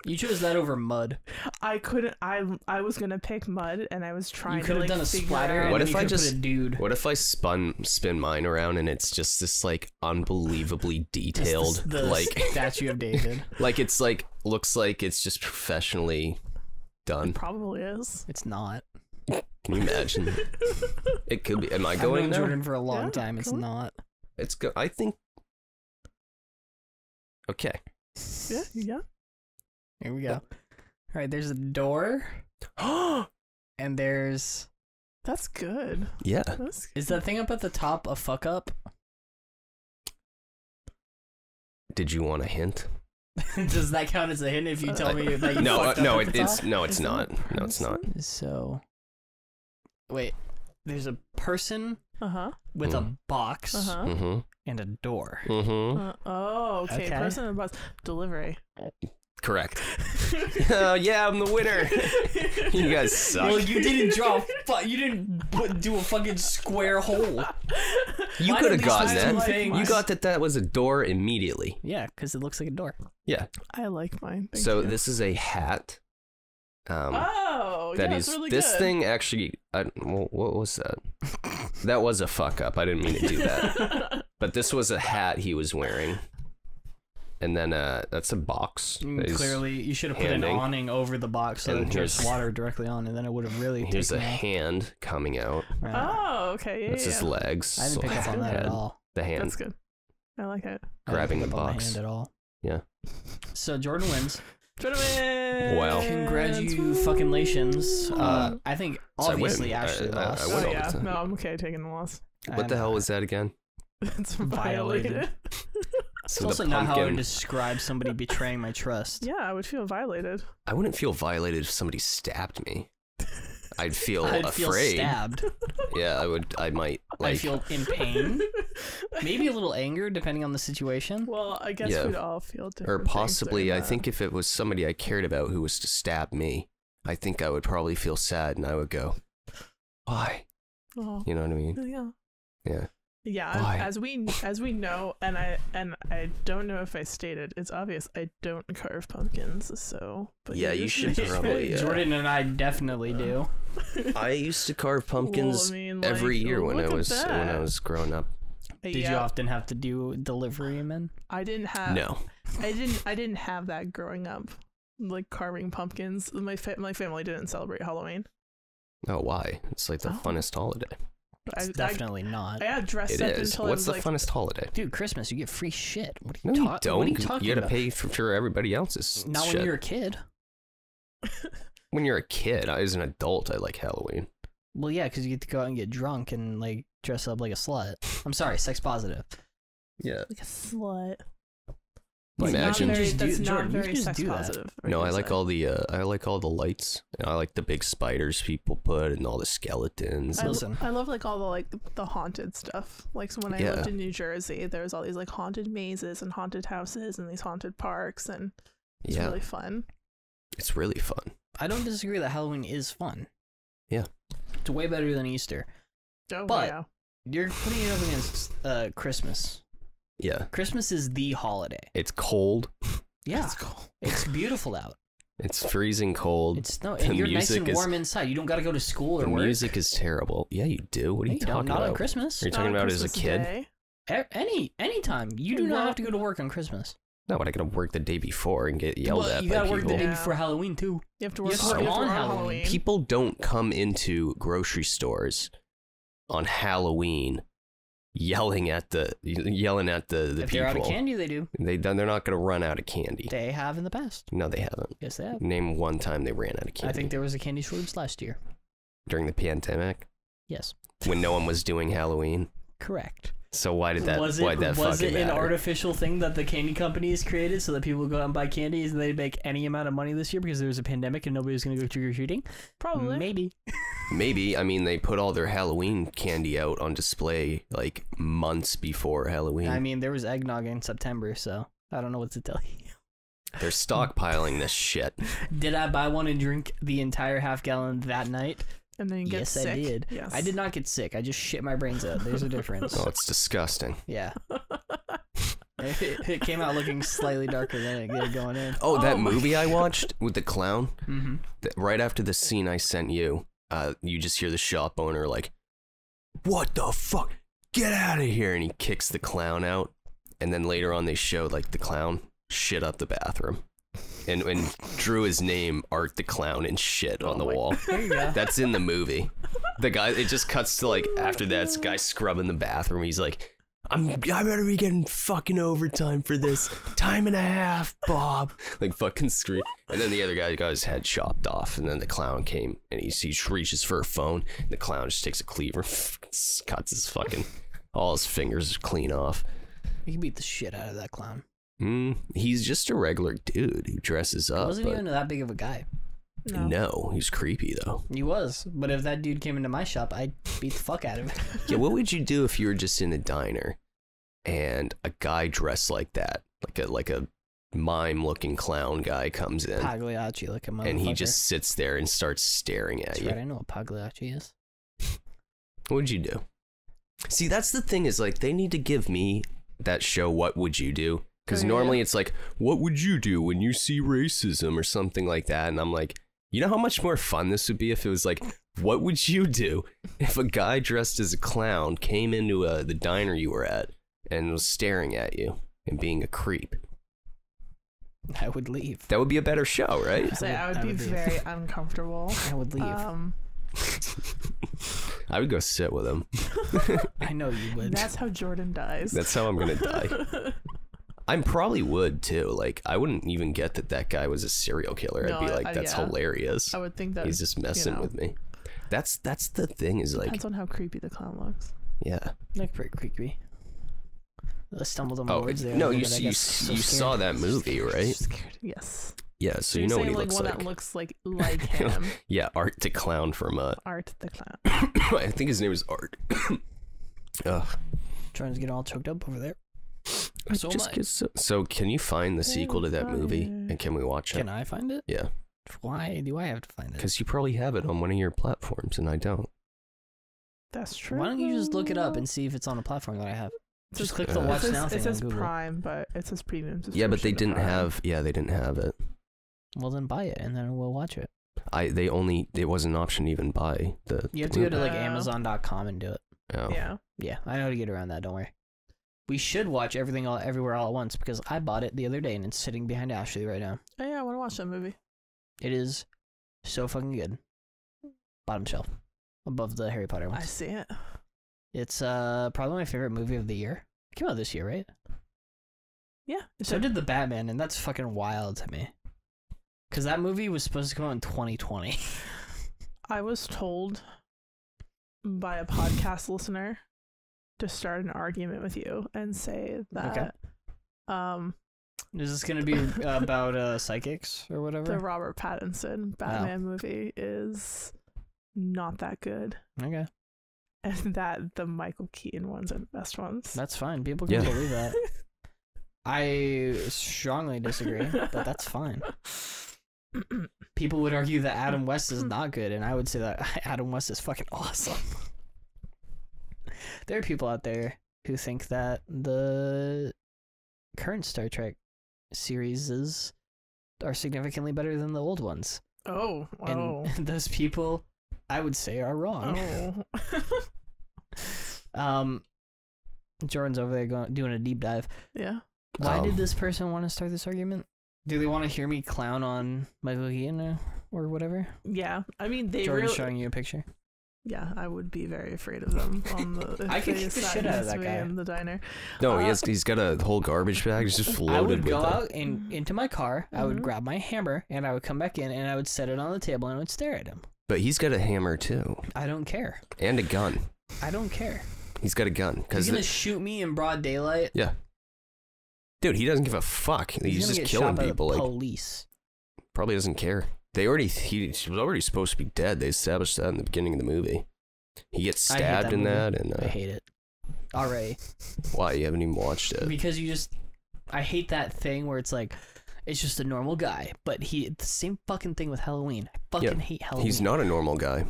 You chose that over mud. I couldn't. I was gonna pick mud, and I was trying You to could have like done a figure splatter. out- And What then if you I could've put just- a dude? What if I spin mine around and it's just this like unbelievably detailed, the like statue of David. like it's like looks like it's just professionally done. It probably is. It's not. Can you imagine? It could be. Am I I've going known there? Jordan for a long Yeah, time. It's cool. not. It's go. I think. Okay. Yeah. Here we go. All right, there's a door. And there's... That's good. Yeah. Is that thing up at the top a fuck up? Did you want a hint? Does that count as a hint if you tell me that you no, fucked no, up at the it's top? no, it's not. No, it's not. So, wait. There's a person with a box and a door. Okay. Person and box. Delivery. Correct. Yeah, I'm the winner. You guys suck. Well, you didn't draw. You didn't do a fucking square hole. You could have gotten that. Things. You got that was a door immediately. Yeah, because it looks like a door. Yeah. I like mine. Thank so you. this is a hat. That is really this good. thing actually. What was that? That was a fuck up. I didn't mean to do that. But this was a hat he was wearing. And then that's a box. Clearly, you should have put an awning over the box so it drips water directly on, and then it would have really. Here's a hand coming out. Oh, okay. Yeah, that's his legs. I didn't pick up on that at all. The hand. That's good. I like it. Grabbing the box. On the hand at all. Yeah. So Jordan wins. Jordan wins. Wow. Congratulations. I think obviously Ashley lost. Oh yeah. No, I'm okay taking the loss. What the hell was that again? It's violated. It's also not how I would describe somebody betraying my trust. Yeah, I would feel violated. I wouldn't feel violated if somebody stabbed me. I'd feel I'd afraid. Feel stabbed. Yeah, I would. I might. Like, I feel in pain. Maybe a little anger, depending on the situation. Well, I guess we'd all feel different. Or possibly, I think if it was somebody I cared about who was to stab me, I think I would probably feel sad, and I would go, "Why?" Oh. You know what I mean? Yeah. Yeah. Yeah, Why? as we know, and I don't know if I stated, it's obvious I don't carve pumpkins, so. But yeah, you should probably. Jordan and I definitely do. I used to carve pumpkins every year when I was growing up. Did you often have to do delivery men? I didn't have. No. I didn't have that growing up, like carving pumpkins. My family didn't celebrate Halloween. Oh, why? It's like the funnest holiday. It's definitely not. I got dressed up until What's I the was funnest holiday? Dude, Christmas. You get free shit. What are you don't. What are you talking You gotta pay for everybody else's Not shit. when you're a kid. When you're a kid, as an adult, I like Halloween. Well, yeah, because you get to go out and get drunk and like dress up like a slut. I'm sorry, sex positive. Yeah. Like a slut. Imagine that's not very sex positive. No, I like all the lights. I like the big spiders people put and all the skeletons. I love like all the haunted stuff. Like so when I lived in New Jersey, there was all these like haunted mazes and haunted houses and these haunted parks, and it's really fun. It's really fun. I don't disagree that Halloween is fun. Yeah, it's way better than Easter. Oh, but yeah. You're putting it up against Christmas. Yeah. Christmas is the holiday. It's cold. Yeah. It's cold. It's beautiful out. It's freezing cold. It's and you're nice and warm inside. You don't got to go to school or work. The music is terrible. Yeah, you do. What are you talking about? Not on Christmas. Are you talking about as a kid? Anytime. You do not have to go to work on Christmas. No, but I gotta work the day before and get yelled at by people. You gotta work the day before Halloween too. You have to work on Halloween. People don't come into grocery stores on Halloween yelling at the people. If they're out of candy, they do. They're not gonna run out of candy. They have in the past. No, they haven't. Yes, they have. Name one time they ran out of candy. I think there was a candy shortage last year. During the pandemic? Yes. When no one was doing Halloween? Correct. So why did that? Was it an artificial thing that the candy companies created so that people would go out and buy candies and they'd make any amount of money this year because there was a pandemic and nobody was going to go trick or treating? Probably. Maybe. Maybe. I mean, they put all their Halloween candy out on display like months before Halloween. I mean, there was eggnog in September, so I don't know what to tell you. They're stockpiling this shit. Did I buy one and drink the entire half-gallon that night? And then you get sick. I did. Yes. I did not get sick. I just shit my brains out. There's a difference. Oh, it's disgusting. Yeah. It came out looking slightly darker than it did going in. Oh, that movie I watched with the clown? Mm-hmm. Right after the scene I sent you, you just hear the shop owner like, "What the fuck? Get out of here!" And he kicks the clown out. And then later on they show like the clown shit up the bathroom. And drew his name, Art the Clown, and shit on the wall. There you go. That's in the movie. The guy, it just cuts to like, after that, this guy scrubbing the bathroom. He's like, I better be getting fucking overtime for this. Time and a half, Bob. Like fucking scream. And then the other guy got his head chopped off, and then the clown came, and he reaches for a phone, and the clown just takes a cleaver, cuts his fucking, all his fingers clean off. You can beat the shit out of that clown. He's just a regular dude who dresses up. He wasn't even that big of a guy. No, he's creepy though. He was, but if that dude came into my shop, I'd beat the fuck out of him. Yeah, what would you do if you were just in a diner and a guy dressed like that, like a mime-looking clown guy comes in, Pagliacci, like a motherfucker, and he just sits there and starts staring at you? Right, I know what Pagliacci is. What would you do? See, that's the thing is like they need to give me that show. What would you do? Because normally it's like, what would you do when you see racism or something like that? And I'm like, you know how much more fun this would be if it was like, what would you do if a guy dressed as a clown came into the diner you were at and was staring at you and being a creep? I would leave. That would be a better show, right? I would be very uncomfortable. I would leave. I would go sit with him. I know you would. That's how Jordan dies. That's how I'm gonna die. I probably would too. Like, I wouldn't even get that guy was a serial killer. No, I'd be like, that's hilarious. I would think that he's just messing with me. That's the thing is like, depends on how creepy the clown looks. Yeah, like pretty creepy. I stumbled on my words there. No, you saw that movie, right? Yes. Yeah, so you know what he looks like. That looks like him. Yeah, Art the Clown from Art the Clown. I think his name is Art. Ugh. Trying to get all choked up over there. So can you find the sequel to that movie, and can we watch it? Can I find it? Yeah. Why do I have to find it? Because you probably have it on one of your platforms, and I don't. That's true. Why don't you just look it up and see if it's on a platform that I have? Just click the watch now thing. It says on Google. Prime, but it says premium. Yeah, but they didn't have. Yeah, they didn't have it. Well, then buy it, and then we'll watch it. It wasn't an option to even buy the. You have to go to like Amazon.com and do it. Oh. Yeah. Yeah, I know how to get around that. Don't worry. We should watch Everything Everywhere All at Once because I bought it the other day and it's sitting behind Ashley right now. Oh yeah, I want to watch that movie. It is so fucking good. Bottom shelf, above the Harry Potter ones. I see it. It's probably my favorite movie of the year. It came out this year, right? Yeah. So did the Batman, and that's fucking wild to me. Because that movie was supposed to come out in 2020. I was told by a podcast listener to start an argument with you and say that is this gonna be about psychics or whatever? The Robert Pattinson Batman movie is not that good. Okay. And that the Michael Keaton ones are the best ones. That's fine. People can believe that. I strongly disagree, but that's fine. People would argue that Adam West is not good, and I would say that Adam West is fucking awesome. There are people out there who think that the current Star Trek series are significantly better than the old ones. Oh. And those people, I would say, are wrong. Jordan's over there doing a deep dive. Yeah. Why did this person want to start this argument? Do they want to hear me clown on Michael Keaton or whatever? Yeah, I mean Jordan's showing you a picture. Yeah, I would be very afraid of them on the. I could kick the shit out of that guy in the diner. No, he's got a whole garbage bag just loaded. I would with go out into my car. I would grab my hammer and I would come back in and I would set it on the table and I would stare at him. But he's got a hammer too. I don't care. And a gun. I don't care. He's got a gun. He's gonna shoot me in broad daylight. Yeah. Dude, he doesn't give a fuck. He's just killing people. By the police. Probably doesn't care. He was already supposed to be dead. They established that in the beginning of the movie. He gets stabbed in that, and I hate it. Alright. Why? You haven't even watched it? Because I hate that thing where it's like, it's just a normal guy, but the same fucking thing with Halloween. I fucking hate Halloween. He's not a normal guy.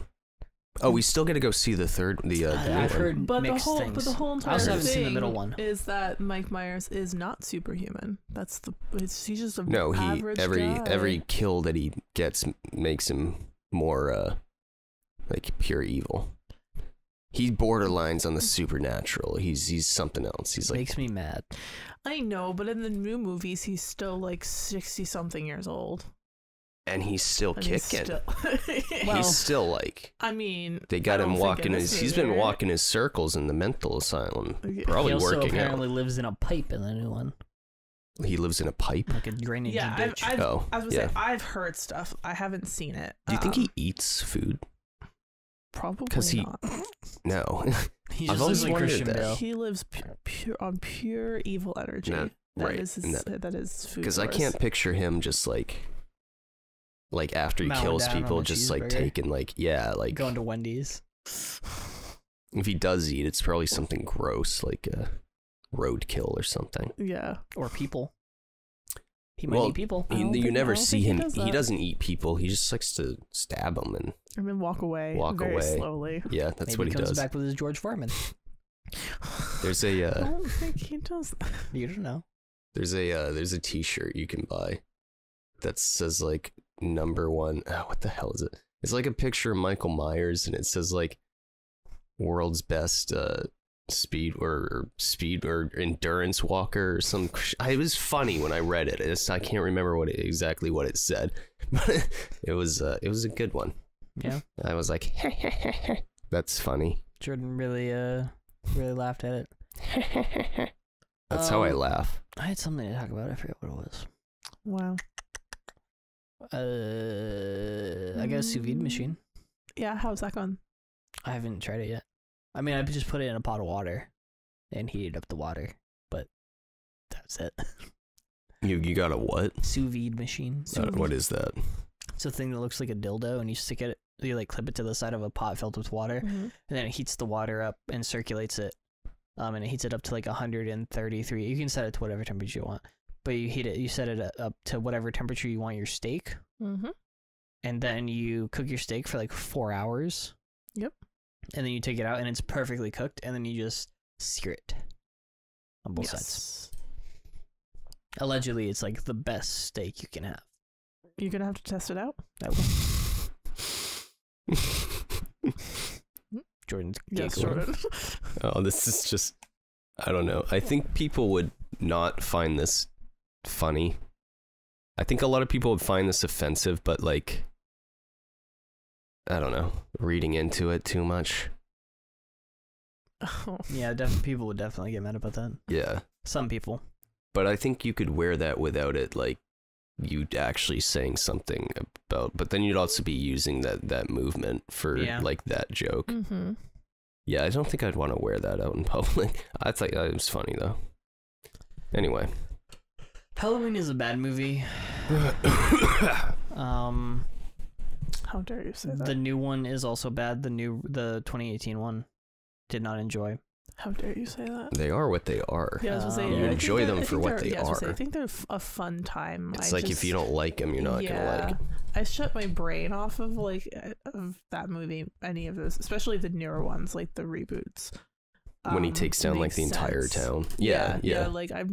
Oh, we still got to go see the new I've heard mixed things. But the whole entire I also haven't thing seen the middle one. Is that Mike Myers is not superhuman. He's just a average guy. Every kill that he gets makes him more like pure evil. He borderlines on the supernatural. He's something else. He's like, makes me mad. I know, but in the new movies, he's still like 60-something years old. And he's still kicking. Well, he's still like. I mean, they got him walking his. He's been walking his circles in the mental asylum. Probably he also working apparently lives in a pipe in the new one. He lives in a pipe, like a drainage ditch. I was gonna say I've heard stuff. I haven't seen it. Do you think he eats food? Probably not. No. He just lives like Christian Bale. He lives on pure evil energy. That is food. Because I can't picture him just like after he kills people, just like taking like going to Wendy's. If he does eat, it's probably something gross like roadkill or something. Yeah, or people. He might eat people. You never see him. He doesn't eat people. He just likes to stab them and then walk away. Very slowly. Yeah, that's what he does. He comes back with his George Foreman. There's a. I don't think he does that. You don't know. There's a T-shirt you can buy that says like #1. Oh, what the hell is it? It's like a picture of Michael Myers, and it says like world's best speed or endurance walker or some. It was funny when I read it. I can't remember exactly what it said, but it was a good one. Yeah, I was like, that's funny. Jordan really laughed at it. That's how I laugh. I had something to talk about. I forget what it was. Wow. I got a sous vide machine. Yeah, how's that going? I haven't tried it yet. I mean, I just put it in a pot of water and heated up the water, but that's it. You got a what? Sous vide machine. What is that? It's a thing that looks like a dildo, and you stick it. You like clip it to the side of a pot filled with water, and then it heats the water up and circulates it. And it heats it up to like 133. You can set it to whatever temperature you want, but you set it up to whatever temperature you want your steak. And then you cook your steak for like 4 hours. Yep. And then you take it out and it's perfectly cooked, and then you just sear it on both sides. Allegedly, it's like the best steak you can have. You're gonna have to test it out. I will. Jordan's Jordan. Oh, this is just, I don't know. I think people would not find this funny. I think a lot of people would find this offensive, but like, I don't know, reading into it too much. Oh. Yeah, people would definitely get mad about that. Yeah. Some people. But I think you could wear that without it, like, you actually saying something about, but then you'd also be using that movement for like that joke. Yeah, I don't think I'd want to wear that out in public. I thought it was funny though. Anyway, Halloween is a bad movie. How dare you say that? The new one is also bad. The 2018 one, did not enjoy. How dare you say that? They are what they are. Yeah, I was gonna say, you enjoy them for what they are. I think they're a fun time. It's like if you don't like them, you're not gonna like it. I shut my brain off of that movie, any of those, especially the newer ones, like the reboots. When he takes down like the entire town. Yeah. Like I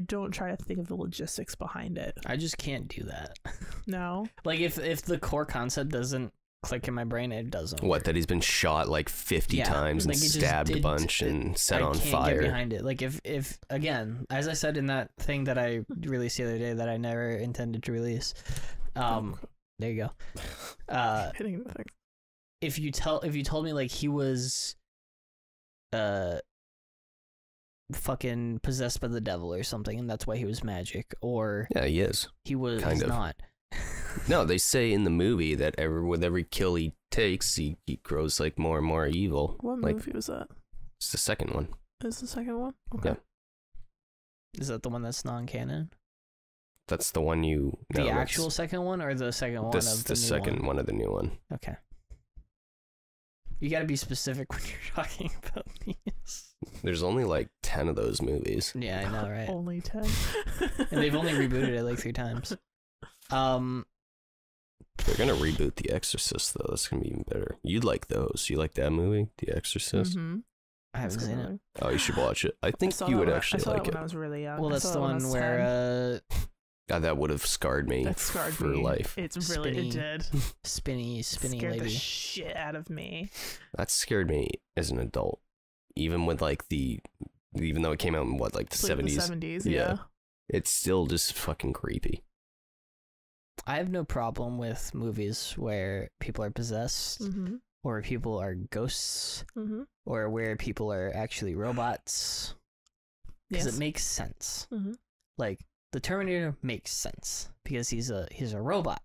don't try to think of the logistics behind it. I just can't do that. No. Like if the core concept doesn't click in my brain, it doesn't. What, that he's been shot like 50 times and stabbed a bunch and set on fire. I can't get behind it. Like if again, as I said in that thing that I released the other day that I never intended to release. There you go. Hitting the thing. If you told me like he was fucking possessed by the devil or something, and that's why he was magic, or he is. He's not. No, they say in the movie that with every kill he takes, he grows like more and more evil. What movie was that? It's the second one. It's the second one? Okay. Yeah. Is that the one that's non-canon? That's the one the actual second one, or the second one of the new one? The second one of the new one. Okay. You gotta be specific when you're talking about these. There's only like 10 of those movies. Yeah, I know, right? Only 10. And they've only rebooted it like 3 times. They're gonna reboot The Exorcist though. That's gonna be even better. You'd like those. You like that movie, The Exorcist? I haven't seen it. Oh, you should watch it. I think you would actually like it. When I was really young. Well, that's the one where God, that would have scarred me for life. It did. Spinny scared lady. The shit out of me. That scared me as an adult. Even with like even though it came out in what, like the 70s? The 70s, yeah. It's still just fucking creepy. I have no problem with movies where people are possessed, or people are ghosts, or where people are actually robots. Because it makes sense. Like, the Terminator makes sense because he's a robot.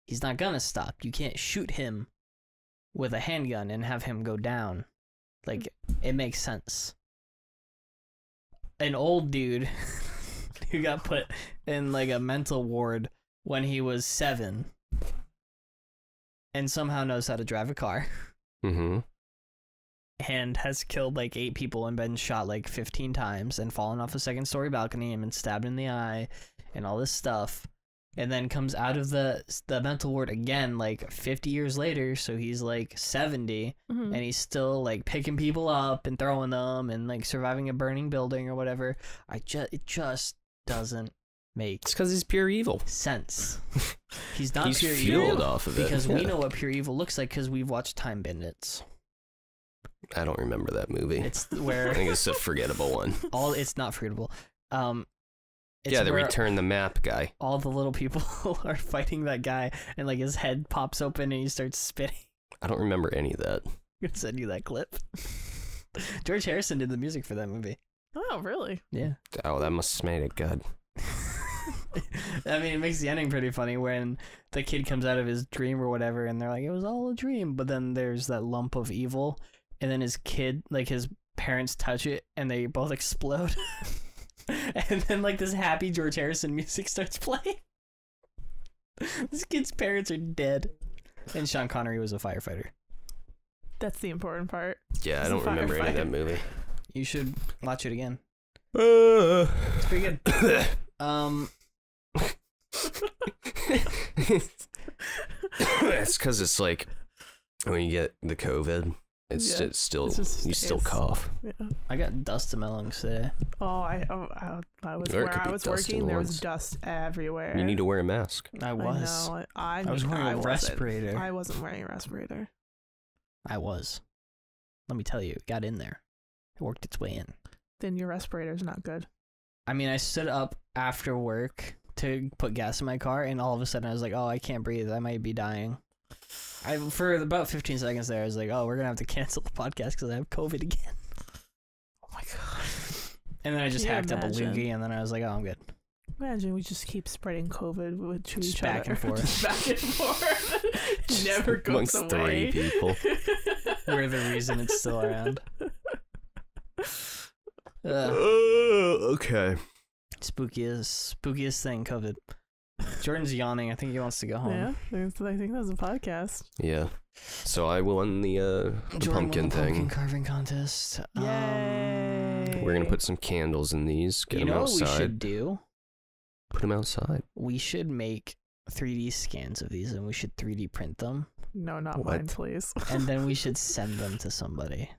He's not gonna stop. You can't shoot him with a handgun and have him go down. Like, it makes sense. An old dude who got put in like a mental ward when he was 7 and somehow knows how to drive a car. And has killed like 8 people and been shot like 15 times and fallen off a 2nd-story balcony and been stabbed in the eye and all this stuff, and then comes out of the mental ward again like 50 years later, so he's like 70 and he's still like picking people up and throwing them and like surviving a burning building or whatever. It just doesn't make it's because he's pure evil sense. He's not he's pure fueled evil off of it because we know what pure evil looks like because we've watched Time Bandits. I don't remember that movie. It's where I think it's a forgettable one. It's not forgettable. Yeah, the Return the Map guy. All the little people are fighting that guy, and like his head pops open and he starts spitting. I don't remember any of that. I'm gonna send you that clip. George Harrison did the music for that movie. Oh, really? Yeah. Oh, that must have made it good. I mean, it makes the ending pretty funny when the kid comes out of his dream or whatever, and they're like, it was all a dream. But then there's that lump of evil, and then his kid, like his parents touch it, and they both explode. And then like this happy George Harrison music starts playing. This kid's parents are dead. And Sean Connery was a firefighter. That's the important part. Yeah, I don't remember any of that movie. You should watch it again. It's pretty good. It's because it's like when you get the COVID, it's just still you still cough. Yeah. I got dust in my lungs today. Oh, I was where I was working. There was dust everywhere. You need to wear a mask. I was. I was wearing a respirator. I wasn't wearing a respirator. I was. Let me tell you, it got in there. It worked its way in. Then your respirator's not good. I mean, I stood up after work to put gas in my car, and all of a sudden I was like, oh, I can't breathe. I might be dying. For about 15 seconds there, I was like, oh, we're going to have to cancel the podcast because I have COVID again. Oh my God. And then I just hacked up a loogie, and then I was like, oh, I'm good. Imagine we just keep spreading COVID to each back other. And forth. Back and forth. Never goes amongst away. 3 people. We're the reason it's still around. Okay. Spookiest thing, COVID. Jordan's yawning. I think he wants to go home. Yeah, I think that was a podcast. Yeah. So I won the pumpkin thing. Pumpkin carving contest. Yay! We're gonna put some candles in these. Get them outside. You know what we should do? Put them outside. We should make 3D scans of these, and we should 3D print them. No, not mine, please. And then we should send them to somebody.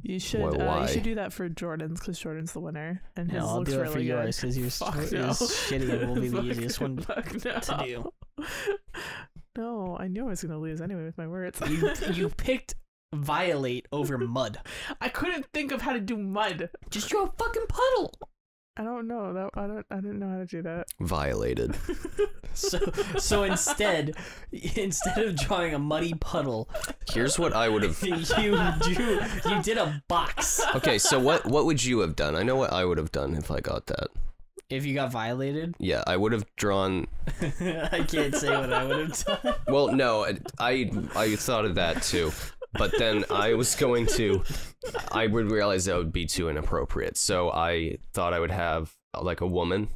You should. You should do that for Jordan's because Jordan's the winner, and his looks really good. I'll do it for yours because yours is shitty and will be the easiest one to do. No, I knew I was gonna lose anyway with my words. You picked violate over mud. I couldn't think of how to do mud. Just draw a fucking puddle. I don't know. I didn't know how to do that. Violated. So instead of drawing a muddy puddle, here's what I would have. You did a box. Okay, so what would you have done? I know what I would have done if I got that. If you got violated? Yeah, I would have drawn. I can't say what I would have done. Well, no, I thought of that too. But then I would realize that would be too inappropriate. So I thought I would have like a woman,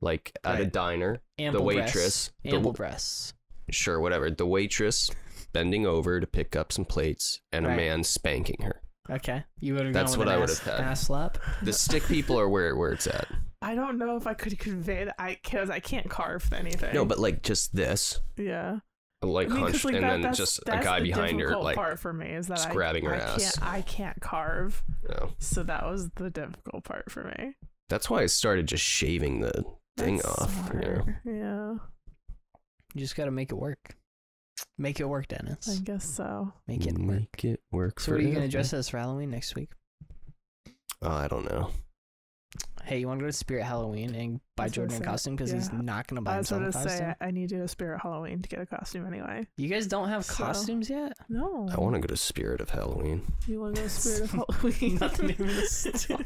like at a diner, ample the waitress. Ample breasts. Sure, whatever. The waitress bending over to pick up some plates and a man spanking her. Okay. You would have That's gone with what I an would have had. Ass slap? The stick people are where it's at. I don't know if I could convey that because I can't carve anything. No, but like just this. Yeah. Like hunched, like, and then just a guy behind her, like part for me is that grabbing her ass. I can't carve. No. So that was the difficult part for me. That's why I started just shaving the thing off. You know? Yeah. You just gotta make it work. Make it work, Dennis. I guess so. Make it work. Make it work. So what are you gonna dress as for Halloween next week? I don't know. hey, you want to go to Spirit Halloween and buy Jordan a costume because he's not going to buy himself a costume? I was going to say, I need to go to Spirit Halloween to get a costume anyway. You guys don't have costumes yet? No. I want to go to Spirit of Halloween. You want to go to Spirit of Halloween? Not the name of the store.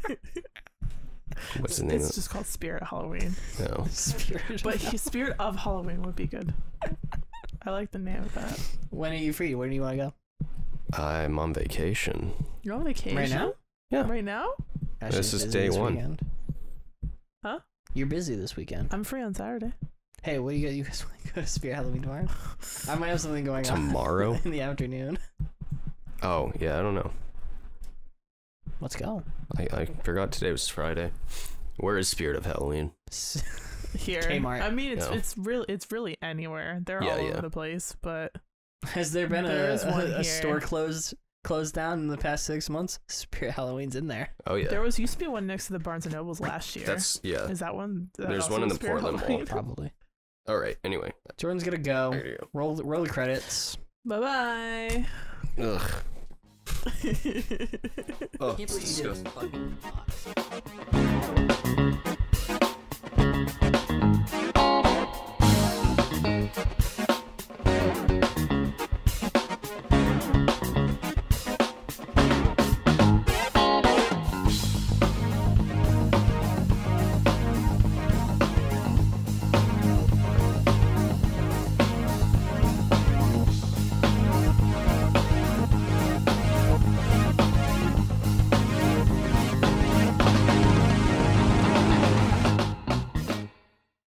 What's the name? It's just called Spirit Halloween. No. Spirit of Halloween would be good. I like the name of that. When are you free? Where do you want to go? I'm on vacation. You're on vacation? Right now? Yeah. Right now? Actually, this is day one. Weekend. Huh? You're busy this weekend. I'm free on Saturday. Hey, what do you got? You guys want to go to Spirit Halloween tomorrow? I might have something going on tomorrow in the afternoon. Oh, yeah, I don't know. Let's go. I forgot today was Friday. Where is Spirit of Halloween? Here. Kmart. I mean, it's really anywhere. They're all over the place, but has there been a store closed down in the past 6 months? Spirit Halloween's in there. Oh yeah. There used to be one next to the Barnes and Nobles last year. Is that one? There's one in the Portland Mall. Probably. All right. Anyway, Jordan's gonna go. Roll the credits. Bye bye. Ugh. I can't believe you did a fucking